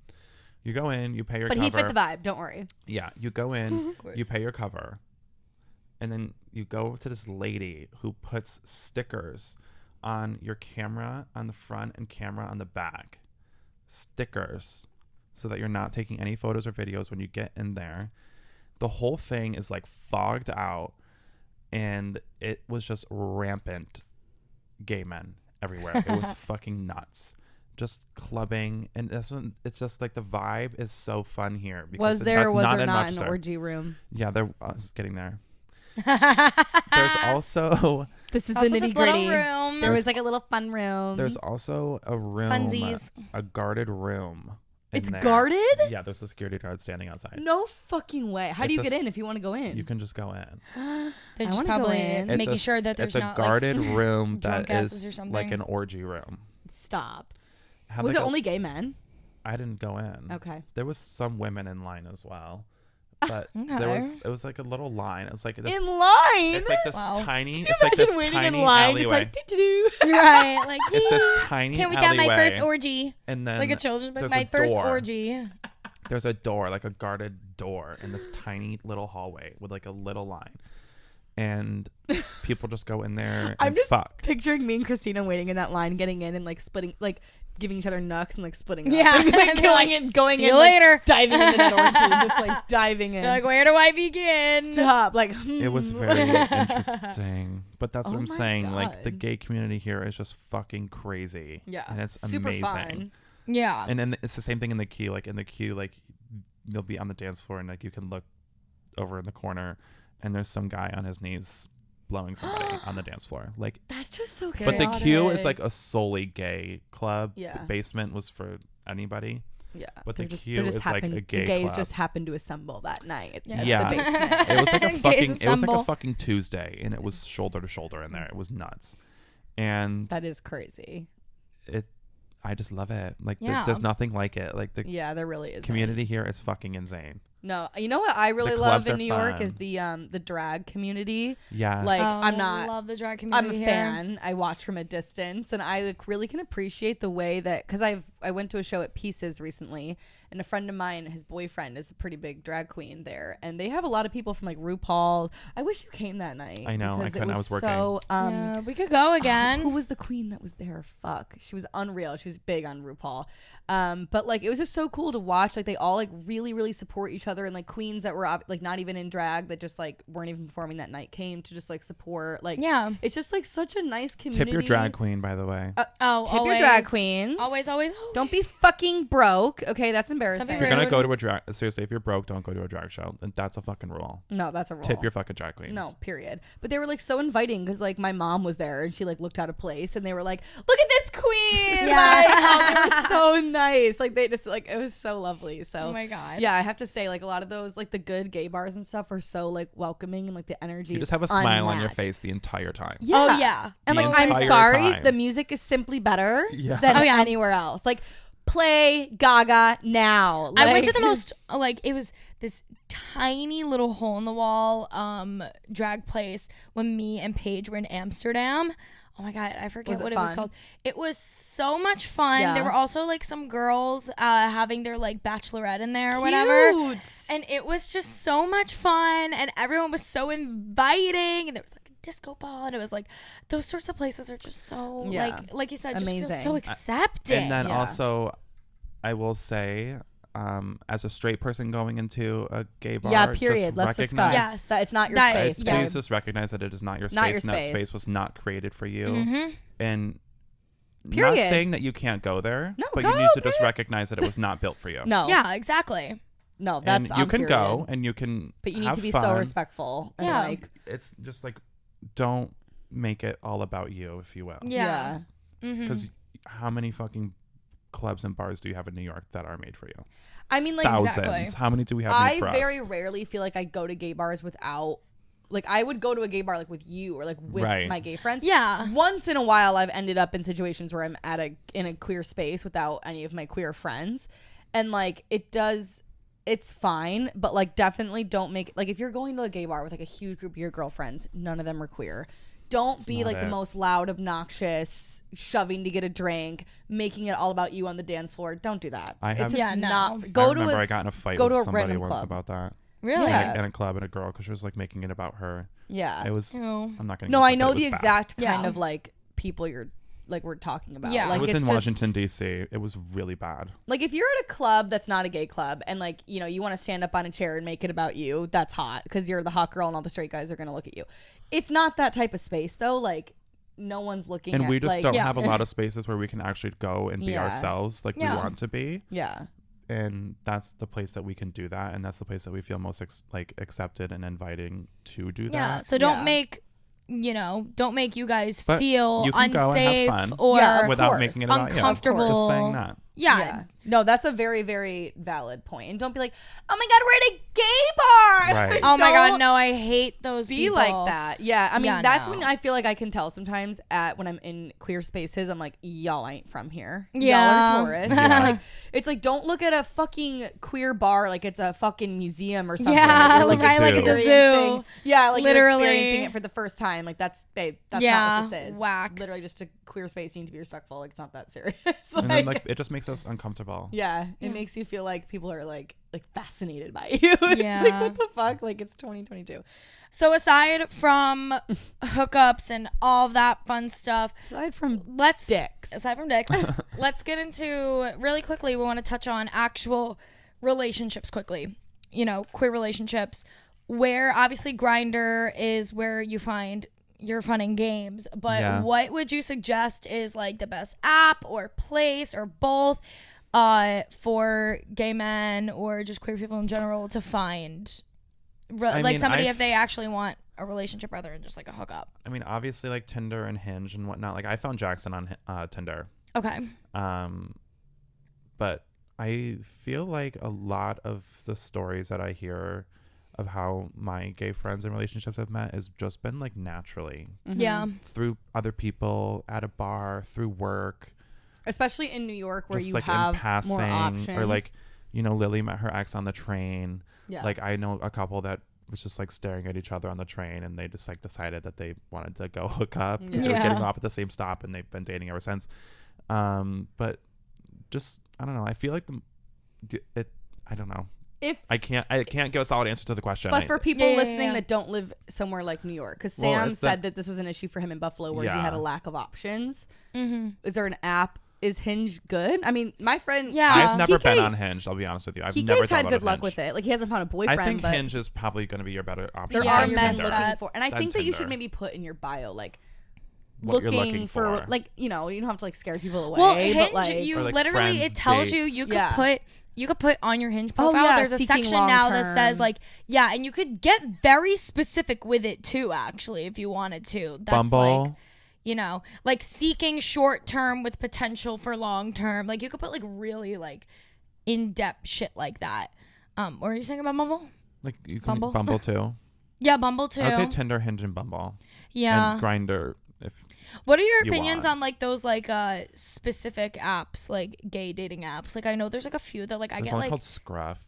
You go in, you pay your cover. But he fit the vibe. Don't worry. Yeah, you go in, course. you pay your cover, and then you go to this lady who puts stickers on your camera on the front and camera on the back. Stickers. So that you're not taking any photos or videos when you get in there. The whole thing is like fogged out, and it was just rampant gay men everywhere. It was fucking nuts. Just clubbing, and it's just like the vibe is so fun here. Was there or that's was there in not an Rochester. orgy room? Yeah, I was getting there. There's also This is the Also this nitty little gritty. room. There was like a little fun room. there's also a room, Funsies. a guarded room. in It's there. guarded? Yeah, there's a security guard standing outside. No fucking way. How do It's you a get s- in if you want to go in? You can just go in. They're I just wanna go probably in. making sure that there's it's not a guarded room drunk that asses or is something. like an orgy room. Stop. Had Was like it a- only gay men? I didn't go in. Okay. There was some women in line as well, but Okay. it was like a little line. It was like this. In line? It's like this Wow. tiny. Can It's you like imagine this waiting tiny in line, alleyway. just like doo-doo-doo. like right, like It's this tiny can we alleyway. have my first orgy? And then Like a children's book, there's my a first door. orgy. There's a door, like a guarded door, in this tiny little hallway with like a little line, and people just go in there I'm and just fuck. picturing me and Christina waiting in that line, getting in and like splitting, like giving each other nucks and like splitting up. Yeah. And, like, going See in, you like, later. diving into that orgy, just like diving in. You're like, where do I begin? Stop. Like It was very interesting, but that's what Oh I'm my saying. Like the God. gay community here is just fucking crazy. Yeah. and it's super amazing. fun. Yeah. And then it's the same thing in the queue. Like in the queue, like you'll be on the dance floor and like you can look over in the corner, and there's some guy on his knees blowing somebody on the dance floor. Like, That's just so good. but the queue is like a solely gay club. Yeah. The Basement was for anybody. Yeah. But They're the just- queue they're just is like a the gay gays club. just happened to assemble that night. Yeah. at Yeah. the basement. It was like a Gays fucking. It was like a assemble. fucking Tuesday, and it was shoulder to shoulder in there. It was nuts, and That is crazy. I just love it. Like Yeah. there's nothing like it. Like the Yeah, there really is. community here is fucking insane. No, you know what I really The love clubs in are New York fun. is the drag community. Yeah. Like, Oh, I'm not- love the drag I'm community a here. fan. I watch from a distance, and I like really can appreciate the way that because I went to a show at Pieces recently, and a friend of mine, his boyfriend is a pretty big drag queen there, and they have a lot of people from like RuPaul. I wish you came that night. I know, I because it couldn't, I was So, Yeah, we could go again. who was the queen that was there? Fuck, she was unreal. She was big on RuPaul. But like it was just so cool to watch. Like they all like really really support each other, and like queens that were like not even in drag, that just like weren't even performing that night, came to just like support. Like, Yeah. it's just like such a nice community. Tip your drag queen, by the way. Tip your drag queens. Always. Don't be fucking broke. Okay, that's embarrassing. If you're gonna go to a drag, seriously, if you're broke, don't go to a drag show. And that's a fucking rule. No, that's a rule. Tip your fucking drag queens. No, period. But they were like so inviting because like my mom was there and she like looked out of place and they were like, look at this queen. Yeah. Like, they were so nice. Like they just like, it was so lovely. So Oh my God. yeah, I have to say like a lot of those like the good gay bars and stuff are so like welcoming and like the energy. You just have a smile on your unmatched. face the entire time. Yeah. Oh, yeah. And The like I'm entire sorry, time. the music is simply better Yeah. than Oh, yeah. anywhere else. Like play Gaga now. I went to Like- the most like it was this tiny little hole in the wall drag place when me and Paige were in Amsterdam. Oh my God, I forget Was it what it was fun? called. It was so much fun. Yeah. There were also like some girls having their like bachelorette in there or whatever. Cute. And it was just so much fun and everyone was so inviting and there was like a disco ball and it was like those sorts of places are just so Yeah. like you said, just feel Amazing. so accepting. And then Yeah. also, I will say, as a straight person going into a gay bar, Yeah, period. just Let's recognize, discuss. Yes. That it's not your That- space. Please yeah. babe. just recognize that it is not your space, Not your and that space. space was not created for you. Mm-hmm. And not Period. saying that you can't go there, No, but go, you need to just period. recognize that it was not built for you. No. Yeah, exactly. No, that's and you on can period. go and you can, But you need have to be fun. so respectful. And Yeah. like, It's just like, don't make it all about you, if you will. Yeah. Because how many fucking clubs and bars do you have in New York that are made for you? I mean, like, Thousands. Exactly. How many do we have I made for very us? rarely feel like I go to gay bars without, like, I would go to a gay bar like with you or like with Right. my gay friends. Yeah. Once in a while, I've ended up in situations where I'm in a queer space without any of my queer friends, and like it's fine, but like definitely don't make like if you're going to a gay bar with like a huge group of your girlfriends, none of them are queer. Don't be not like the it. most loud, obnoxious, shoving to get a drink, making it all about you on the dance floor. Don't do that. I have- It's just Yeah, no. not. I Go to remember a I got in a fight go with to a somebody random once club. about that. Really? Yeah. In a club and a girl, because she was like making it about her. Yeah. It was. Oh. I'm not gonna. No, use I it, but know it was the bad. exact kind Yeah. of like people we're talking about. Yeah. Like, It was it's in just- Washington D.C. It was really bad. Like if you're at a club that's not a gay club and like you know you want to stand up on a chair and make it about you, that's hot because you're the hot girl and all the straight guys are gonna look at you. It's not that type of space though. Like no one's looking And at we just like don't Yeah. have a lot of spaces where we can actually go and be Yeah. ourselves like Yeah. we want to be. yeah. And that's the place that we can do that, and that's the place that we feel most accepted and inviting to do that. Yeah. So don't Yeah. make don't make you guys But feel you can go and have unsafe fun. or Yeah, of without course. making it about you. uncomfortable. Just saying that. Yeah. No, that's a very, very valid point. And don't be like, oh my God, we're at a gay bar. Right. Like, Oh my God, don't no, I hate those be people. like that. Yeah. I mean, Yeah, that's no. when I feel like I can tell sometimes when I'm in queer spaces, I'm like, y'all ain't from here. Yeah. Y'all are tourists. Yeah. It's like, don't look at a fucking queer bar like it's a fucking museum or something. Yeah, You're, like, right, like it's a experiencing- zoo. Yeah, like Literally. you're experiencing it for the first time. Like that's not Yeah, what this is. whack. It's literally just a queer space. You need to be respectful. Like it's not that serious. And then like it just makes us uncomfortable. yeah, it makes you feel like people are like fascinated by you. It's Yeah. like what the fuck? Like it's 2022. So aside from hookups and all of that fun stuff, Aside from let's dicks. aside from dicks, let's get into really quickly. We want to touch on actual relationships quickly. You know, queer relationships, where obviously Grindr is where you find your fun and games. But Yeah. what would you suggest is like the best app or place or both for gay men or just queer people in general to find I mean, somebody I've- if they actually want a relationship rather than just like a hookup? I mean, obviously like Tinder and Hinge and whatnot. Like I found Jackson on Tinder. Okay. But I feel like a lot of the stories that I hear of how my gay friends and relationships have met has just been like naturally Yeah. through other people at a bar, through work, Especially in New York where just you like have in passing, more options. or like, you know, Lily met her ex on the train. yeah. Like I know a couple that was just like staring at each other on the train, and they just like decided that they wanted to go hook up because they were Yeah. getting off at the same stop, and they've been dating ever since. But just I don't know. I feel like I don't know. I can't give a solid answer to the question. But for people Yeah, yeah, listening yeah. that don't live somewhere like New York, because Well, Sam it's said that- that this was an issue for him in Buffalo where Yeah. he had a lack of options. Mm-hmm. Is there an app is Hinge good? I mean, my friend. Yeah. I've never Kike- been on Hinge. I'll be honest with you. I've never Kike's thought had about good luck Hinge. with it. Like he hasn't found a boyfriend. I think but Hinge is probably going to be your better option. there Yeah, are than men Tinder. looking for, and I Than think that you should Tinder. maybe put in your bio like What you're looking for, like, you know, you don't have to like scare people away. Well, but Hinge, like, you Or, like, literally friends, it tells you dates. you could Yeah. put on your Hinge Oh, profile. yeah, There's a seeking section now that long-term. says like and you could get very specific with it too. Actually, if you wanted to, that's Bumble. like, you know, like seeking short term with potential for long term. Like you could put like really like in depth shit like that. What were you saying about Bumble? Like you can Bumble? Bumble too. Yeah, Bumble too. I would say Tinder, Hinge, and Bumble. Yeah. And Grindr. If What are your you opinions want. on like those like specific apps, like gay dating apps? Like I know there's like a few that like I there's get one like called Scruff.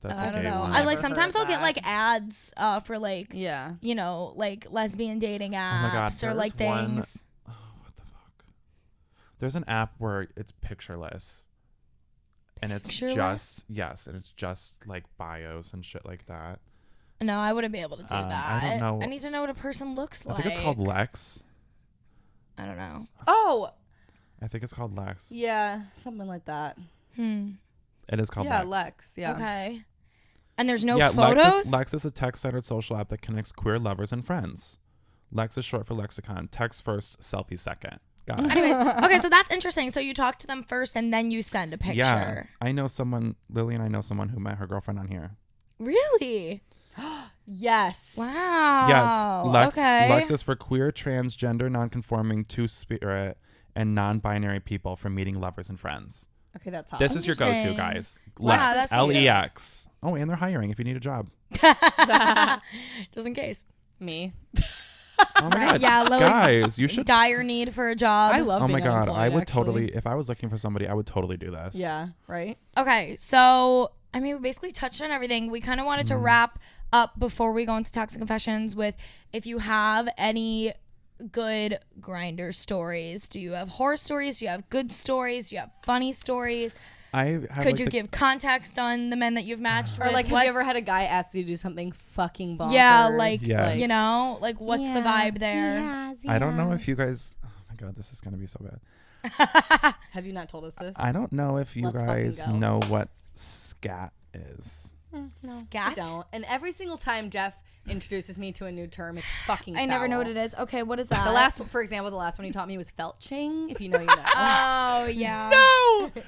That's I a don't gay know. one. I like Never sometimes heard I'll get that. like ads for like yeah. you know like lesbian dating my God, apps or there's like one- things. What the fuck? There's an app where it's pictureless. And it's Pictureless? and it's just like bios and shit like that. No, I wouldn't be able to do that. I don't know. I need to know what a person looks I like. think it's called Lex. I don't know. Oh, I think it's called Lex. yeah, something like that. It is called Yeah, Lex. Lex. Yeah. Okay. And there's no Yeah, photos. Lex is a text-centered social app that connects queer lovers and friends. Lex is short for lexicon. Text first, selfie second. Got it. Anyways, okay, so that's interesting. So you talk to them first and then you send a picture. Yeah, I know someone. Lily and I know someone who met her girlfriend on here. Really? Yes. Wow. Yes, Lex. Okay. Lex is for queer, transgender, non-conforming, two-spirit, and non-binary people for meeting lovers and friends. Okay, that's hot. This is your go-to, Interesting. guys. Wow, Lex. that's Lex. Oh, and they're hiring if you need a job. Just in case. me. Oh my god. Yeah, Lily's guys, you should. dire need for a job. I love. Oh my being god, I unemployed, would actually. totally. If I was looking for somebody, I would totally do this. Yeah. Right. Okay, so I mean, we basically touched on everything. We kind of wanted to wrap up before we go into Toxic Confessions with if you have any good Grindr stories. Do you have horror stories? Do you have good stories? Do you have funny stories? I have, Could you give context on the men that you've matched Or with? like, have you ever What's- had a guy ask you to do something fucking bonkers? Yeah, like, Yes. you know, like what's the vibe there? I don't know if you guys. Oh my god, this is gonna be so bad. Have you not told us this? I don't know if you Let's fucking guys go. know what scat is. No, Scat? I don't. And every single time Jeff introduces me to a new term, it's fucking. I never know foul. what it is. Okay, what is that? The last, for example, the last one he taught me was felching. If you know, you know. Oh yeah. No.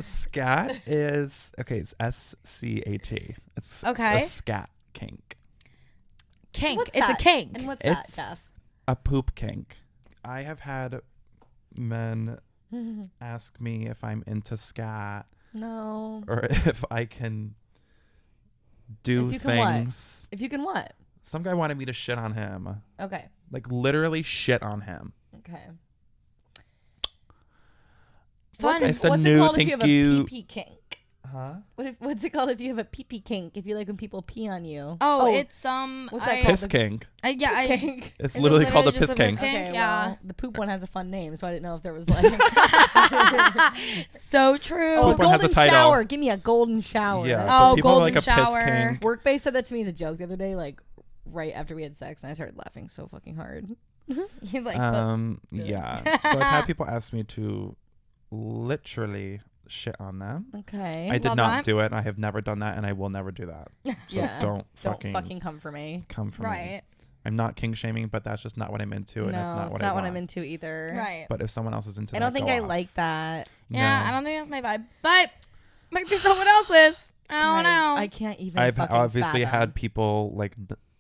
Scat is okay. It's SCAT. It's Okay. a scat kink. Kink. What's It's that? a kink. And what's that, It's Jeff? a poop kink. I have had men ask me if I'm into scat No. or if I can do If you can what? things. If you can what? Some guy wanted me to shit on him. Okay. Like literally shit on him. Okay. Fun. What's it, I said what's no, it called if thank you have you. a pee-pee kink? Huh? What's it called if you have a pee-pee kink? If you like when people pee on you? Oh, it's what's that called? Piss kink. yeah, Piss kink. It's Is it literally called a literally piss just a piss kink. kink? Okay, Yeah. well, the poop one has a fun name, so I didn't know if there was like so true. oh, a Poop one has a golden title. shower. Give me a golden shower. Yeah. Oh, so people are golden like a piss shower. kink. Workbase said that to me as a joke the other day, like right after we had sex, and I started laughing so fucking hard. He's like, Yeah. So I've had people ask me to literally shit on them. Okay. I did Love not that. do it. I have never done that, and I will never do that. So Yeah. don't Don't fucking fucking come for me. come for me. right, I'm not king shaming, but that's just not what I'm into, and it's No, not it's what not I what want. I'm into either. right. But if someone else is into I that, don't think go I off. like that. Yeah, No. I don't think that's my vibe, but might be someone else's. I don't Guys, know. I can't even. I've fucking obviously fathom. had people like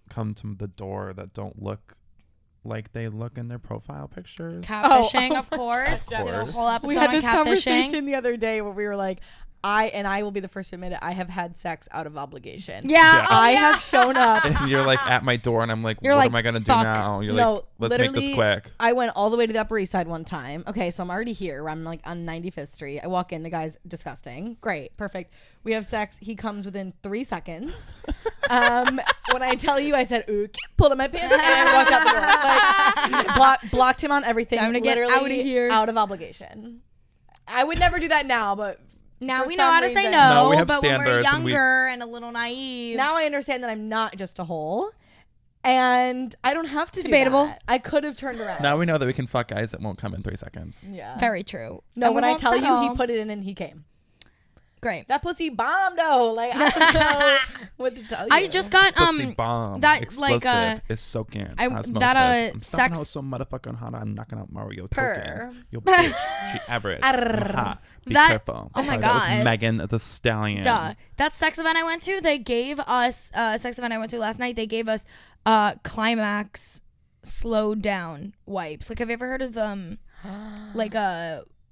come to the door that don't look like they look in their profile pictures. Catfishing, Oh, of course. Of Did a course. whole episode We had on this catfishing. conversation the other day where we were like, I will be the first to admit it. I have had sex out of obligation. Yeah, Yeah. oh, I yeah. have shown up. And you're like at my door, and I'm like, You're what like, am I gonna do fuck. now? You're No, like, let's make this literally, quick. I went all the way to the Upper East Side one time. Okay, so I'm already here. I'm like on 95th Street. I walk in. The guy's disgusting. Great. Perfect. We have sex. He comes within 3 seconds. When I tell you, I said, ooh, pulled up my pants and walked out the door. Like, blocked him on everything. Time to get literally outta here. Out of obligation. I would never do that now, but Now for we know some how to say reason- no, No, we have but when we're standards and we- younger and a little naive. now I understand that I'm not just a hole. And I don't have to Debatable. do that. I could have turned around. Now we know that we can fuck guys that won't come in 3 seconds. Yeah. Very true. No, And we when I won't tell you, settle. he put it in and he came. Great. That pussy bombed, though. Like, I don't know what to tell you. I just got Pussy bomb. that, Explosive. like, Is soaking. that, I'm sex- stomping out so motherfucking hot. I'm knocking out Mario Purr. tokens. Yo, bitch. She average. I'm hot. Be That- careful. oh my Sorry, that God. was Megan the Stallion. Duh. That sex event I went to, they gave us sex event I went to last night. They gave us climax slowed down wipes. Like, have you ever heard of like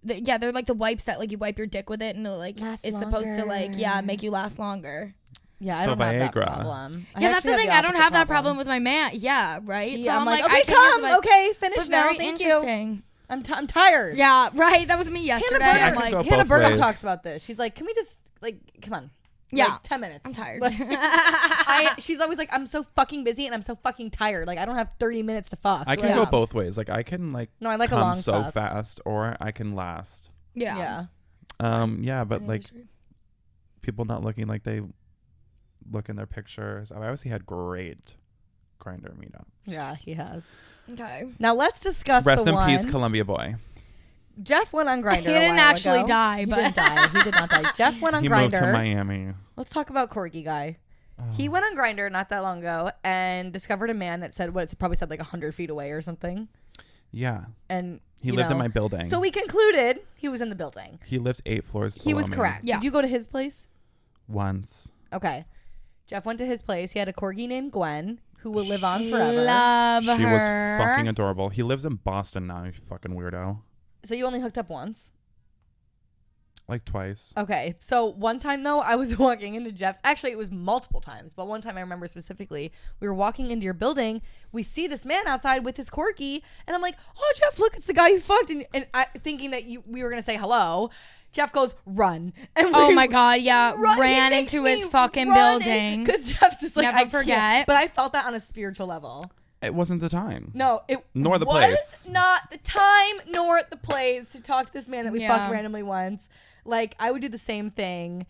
yeah, they're like the wipes that like you wipe your dick with it and it like Last is supposed to like longer. make you last longer. Yeah, I So don't have that Viagra. problem. I Yeah, that's actually the thing. the I don't opposite have that problem with my man. Yeah, right. Yeah, So I'm like, I okay, can use come. my- Okay, finish But now. very Thank you. interesting. I'm tired. Yeah, right. That was me yesterday. Hannah I'm I like, could go Hannah both Burkham ways. talks about this. She's like, can we just, like, come on. Yeah. Like, 10 minutes. I'm tired. Like, she's always like, I'm so fucking busy and I'm so fucking tired. Like, I don't have 30 minutes to fuck. I can Like, go both ways. Like I can like No, I like a come long so fuck. fast, or I can last. yeah. Yeah. But like people not looking like they look in their pictures. I obviously had great Grindr meetup. Yeah, he has. Okay. Now, let's discuss Rest the in one. peace, Columbia boy. Jeff went on Grindr. He didn't actually die, He but didn't die. He did not die. Jeff went on He Grindr. moved to Miami. Let's talk about Corgi guy. He went on Grindr not that long ago and discovered a man that said it probably said like 100 feet away or something. Yeah, And he you lived in know, my building. So we concluded he was in the building. He lived 8 floors. He was below me. correct. Yeah. Did you go to his place? Once. Okay. Jeff went to his place. He had a corgi named Gwen who will live on forever. Love She her. was fucking adorable. He lives in Boston now. You fucking weirdo. So you only hooked up once? Like twice. Okay. So one time though, I was walking into Jeff's. Actually, it was multiple times, but one time I remember specifically. We were walking into your building. We see this man outside with his corgi, and I'm like, "Oh, Jeff, look, it's the guy you fucked." And I, thinking that we were gonna say hello. Jeff goes, "Run!" And Oh my god, yeah, ran he into makes his me fucking run building. because Jeff's just like, Never I can't. forget. But I felt that on a spiritual level. It wasn't the time. No, it Nor the was place. not the time nor the place to talk to this man that we Yeah. fucked randomly once. Like, I would do the same thing.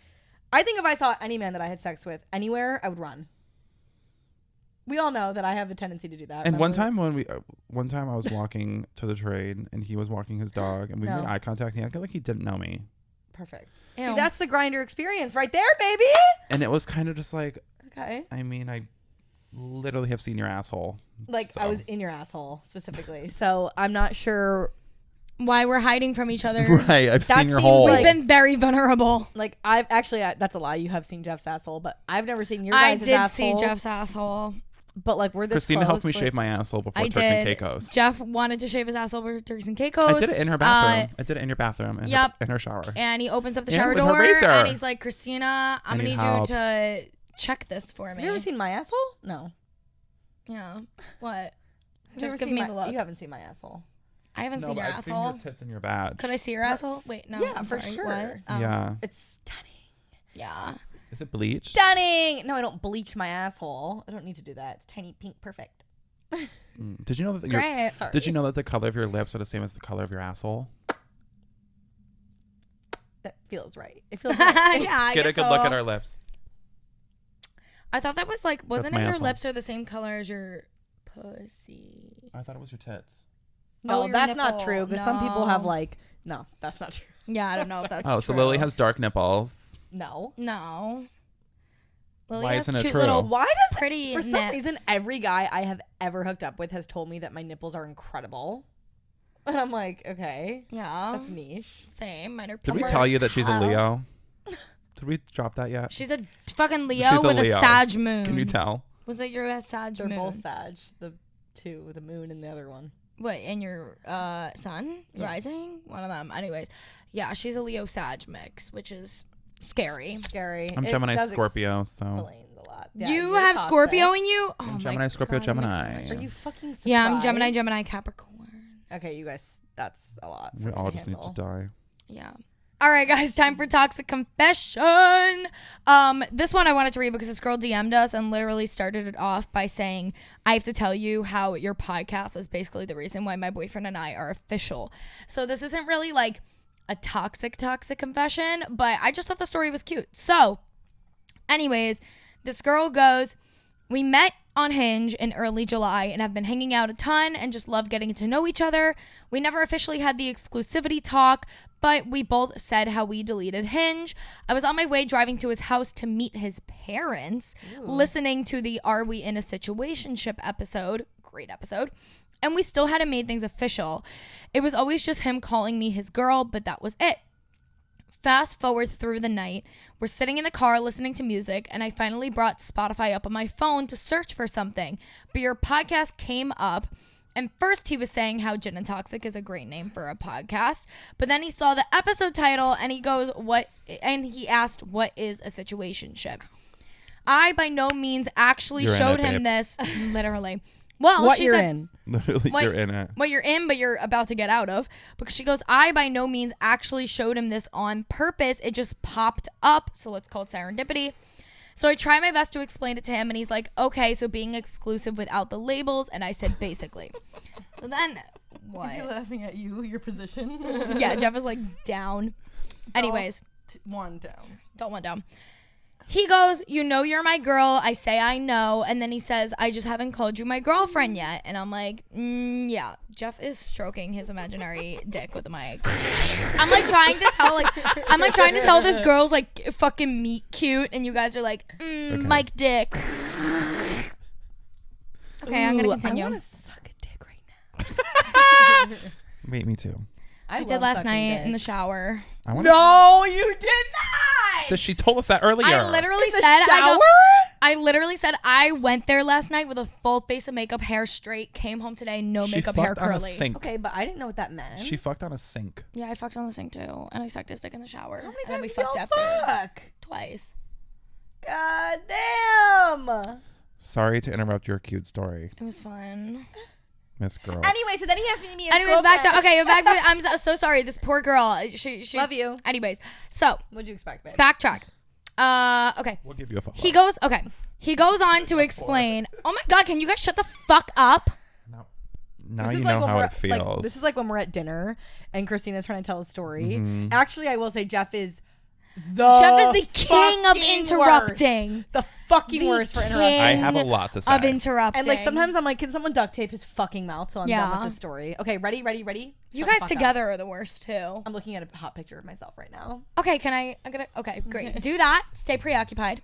I think if I saw any man that I had sex with anywhere, I would run. We all know that I have a tendency to do that. And one remember? time one time I was walking to the trade and he was walking his dog and we No. made eye contact and he acted like he didn't know me. Perfect. Ew. See, that's the Grindr experience right there, baby. And it was kind of just like, Okay. I mean, I literally have seen your asshole. Like, So. I was in your asshole specifically. So I'm not sure. Why we're hiding from each other. Right, I've That seen your seems hole. We've like- been very vulnerable. Like, I've actually, that's a lie. You have seen Jeff's asshole, but I've never seen your I guys' did assholes. see Jeff's asshole. But, like, we're this Christina close. helped me like- shave my asshole before I Turks and did. Caicos. Jeff wanted to shave his asshole with Turks and Caicos. I did it in her bathroom. I did it in your bathroom. In, Yep. her, in her shower. And he opens up the And shower with her door razor. and he's like, Christina, I'm I gonna need need help. you to check this for me. Have you ever seen my asshole? No. Yeah. What? Have you Jeff's ever giving seen me my, the look. You haven't seen my asshole. I haven't seen but your I've seen asshole. your tits and your badge. Could I see your asshole? Wait, no. Yeah, I'm for sorry, sure. What? Yeah. It's stunning. Yeah. Is it bleached? Stunning. No, I don't bleach my asshole. I don't need to do that. It's tiny, pink, perfect. Did you know that your, Great. Sorry. Did you know that the color of your lips are the same as the color of your asshole? That feels right. It feels right. Yeah, I Get a guess good so. look at our lips. I thought that was like, wasn't my it your asshole. lips are the same color as your pussy? I thought it was your tits. No, Oh, your that's not nipple. true. Because some people have No. like, no, that's not true. Yeah, I don't know if that's Oh, so true. Lily has dark nipples. No. No. Lily Why has isn't it cute true? little Why does pretty for some nips. reason every guy I have ever hooked up with has told me that my nipples are incredible, and I'm like, okay, Yeah. that's niche. Same. Mine are Did we pink. tell you that she's a Hell. Leo? Did we drop that yet? She's a fucking Leo She's a with Leo. a Sag moon. Can you tell? Was it your Sag They're moon? both Sag, the two, the moon and the other one. What, and your sun rising? One of them. Anyways, yeah, she's a Leo Sag mix, which is scary. Scary. I'm It Gemini does Scorpio, so explains a lot. Yeah, you you're have toxic. Scorpio in you? Oh I'm my Gemini, Scorpio, God, it makes so Gemini. much Are sense. you fucking surprised? Yeah, I'm Gemini, Gemini, Capricorn. Okay, you guys, that's a lot. we for me all to just need to handle. die. Yeah. All right, guys, time for Toxic Confession. This one I wanted to read because this girl DM'd us and literally started it off by saying, I have to tell you how your podcast is basically the reason why my boyfriend and I are official. So this isn't really like a toxic confession, but I just thought the story was cute. So anyways, this girl goes, we met on Hinge in early July and have been hanging out a ton and just love getting to know each other. We never officially had the exclusivity talk, but we both said how we deleted Hinge. I was on my way driving to his house to meet his parents, listening to the Are We in a Situationship episode. Great episode. And we still hadn't made things official. It was always just him calling me his girl, but that was it. Fast forward through the night, we're sitting in the car listening to music, and I finally brought Spotify up on my phone to search for something. But your podcast came up, and first he was saying how Gin and Toxic is a great name for a podcast. But then he saw the episode title, and he goes, he asked, what is a situationship? I by no means actually showed him this, literally. Well, what she you're said, in. Literally, you're in it. What you're in, but you're about to get out of. Because she goes, I by no means actually showed him this on purpose. It just popped up. So let's call it serendipity. So I try my best to explain it to him. And he's like, okay, so being exclusive without the labels. And I said, basically. So then, what? You're laughing at your position. Yeah, Jeff is like down. Anyways. One down. Don't want down. He goes, you know you're my girl. I say I know. And then he says, I just haven't called you my girlfriend yet. And I'm like, yeah. Jeff is stroking his imaginary dick with the mic. I'm like trying to tell this girl's like fucking meat cute. And you guys are like, Okay. Mike dick. Okay, I'm going to continue. I want to suck a dick right now. Wait, me too. I did last night in the shower. I want No, you did not. So she told us that earlier. I literally said I went there last night with a full face of makeup, hair straight, came home today, no She makeup, hair fucked on a curly. sink. Okay, but I didn't know what that meant. She fucked on a sink. Yeah, I fucked on the sink too, and I sucked his dick in the shower. How many and then we times did fucked y'all after fuck? twice. God damn. Sorry to interrupt your cute story, It was fun. Miss Girl. Anyway, so then he asked me to be a Anyways, back girlfriend. to I'm so sorry. This poor girl. She Love you. Anyways, so What'd you expect, babe? backtrack. Okay. We'll give you a follow. He goes on to explain. Oh my God, can you guys shut the fuck up? Now you know how it feels. This is like when we're at dinner and Christina's trying to tell a story. Mm-hmm. Actually, I will say Jeff is the king of fucking interrupting. worst. The fucking worst for interrupting. I have a lot to say. Of interrupting. And like sometimes I'm like, can someone duct tape his fucking mouth so I'm done with Yeah. this story? Okay, ready? You Shut the guys fuck together up. are the worst too. I'm looking at a hot picture of myself right now. Okay, okay, great. Do that. Stay preoccupied.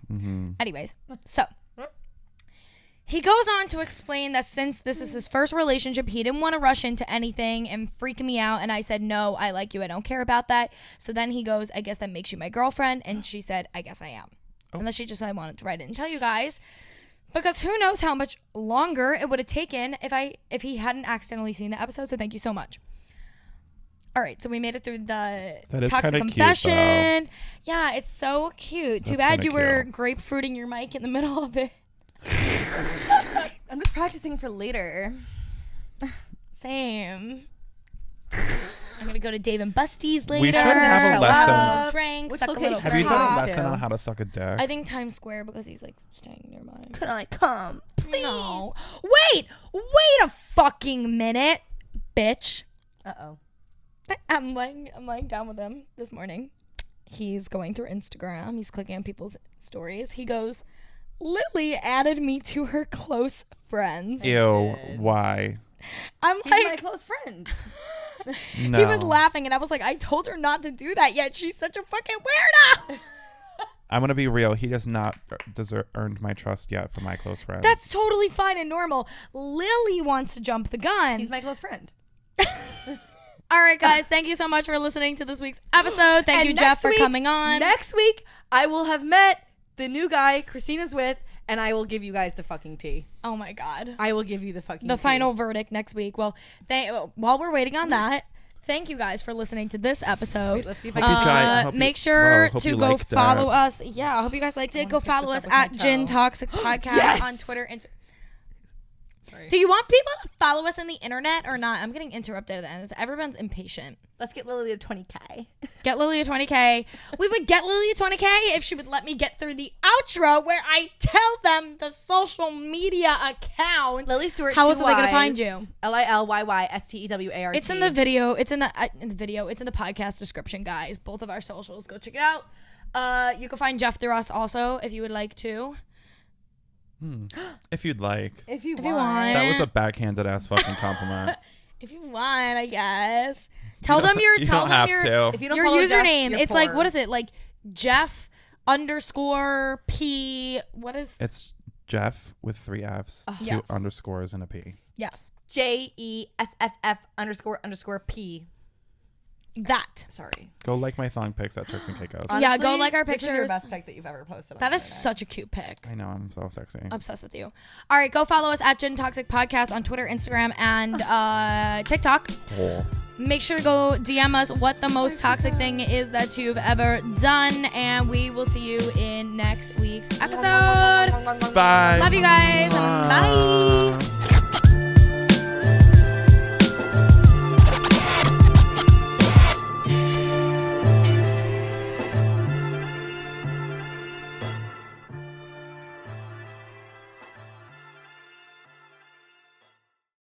Anyways, so he goes on to explain that since this is his first relationship, he didn't want to rush into anything and freak me out. And I said, no, I like you. I don't care about that. So then he goes, I guess that makes you my girlfriend. And she said, I guess I am. Unless she just I wanted to write it and tell you guys. Because who knows how much longer it would have taken if he hadn't accidentally seen the episode. So thank you so much. All right, so we made it through the That is toxic kinda cute, confession. Yeah, it's so cute. Too That's bad kinda you were cute. grapefruiting your mic in the middle of it. I'm just practicing for later. Same. I'm gonna go to Dave and Busty's later. We should have a lesson. Drink, Which suck a little location Have you done a cock. lesson on how to suck a dick? I think Times Square because he's like staying nearby. Can I come? Please. No. Wait a fucking minute, bitch. Uh-oh. I'm laying down with him this morning. He's going through Instagram. He's clicking on people's stories. He goes, Lily added me to her close friends. Ew, why? I'm He's my like, close friend. No. he was laughing and I was like, I told her not to do that yet. She's such a fucking weirdo. I'm gonna be real. He does not earned my trust yet for my close friends. That's totally fine and normal. Lily wants to jump the gun. He's my close friend. All right, guys. Thank you so much for listening to this week's episode. Thank And you, next Jeff, for week- coming on. Next week, I will have met the new guy Christina's with, and I will give you guys the fucking tea. Oh my God. I will give you the fucking The tea. final verdict next week. Well, while we're waiting on that, thank you guys for listening to this episode. Wait, let's see if I Hope you can. hope you- Make sure well, hope to you go liked follow that. us. Yeah, I hope you guys liked it. Go pick follow this us up with my at Gin toe. Toxic Podcast Yes! on Twitter. Sorry. Do you want people to follow us on the internet or not? I'm getting interrupted at the end. Everyone's impatient. Let's get Lily to 20K. Get Lily to 20K. We would get Lily to 20K if she would let me get through the outro where I tell them the social media account. Lily Stewart. How two else are they gonna Ys, find you? LILYYSTEWART. It's in the video. It's in the video. It's in the podcast description, guys. Both of our socials. Go check it out. You can find Jeff through us also if you would like to. If you'd like. If you you want. want. That was a backhanded ass fucking compliment. If you want, I guess. Tell them your. You Tell don't them have your. to. If you don't Your follow Jeff, username. you're It's like, poor. what is it? Like Jeff _ P. What is? It's Jeff with 3 F's, 2 Yes. underscores, and a P. Yes. JEFFF_P. That. Sorry. Go like my thong pics at Turks and Caicos. Yeah, go Honestly, like our This is your pictures. best pic that you've ever posted. On That the is internet. such a cute pic. I know, I'm so sexy. Obsessed with you. All right, go follow us at Gin Toxic Podcast on Twitter, Instagram, and TikTok. Oh. Make sure to go DM us what the most toxic thing is that you've ever done, and we will see you in next week's episode. Bye. Love you guys. Bye.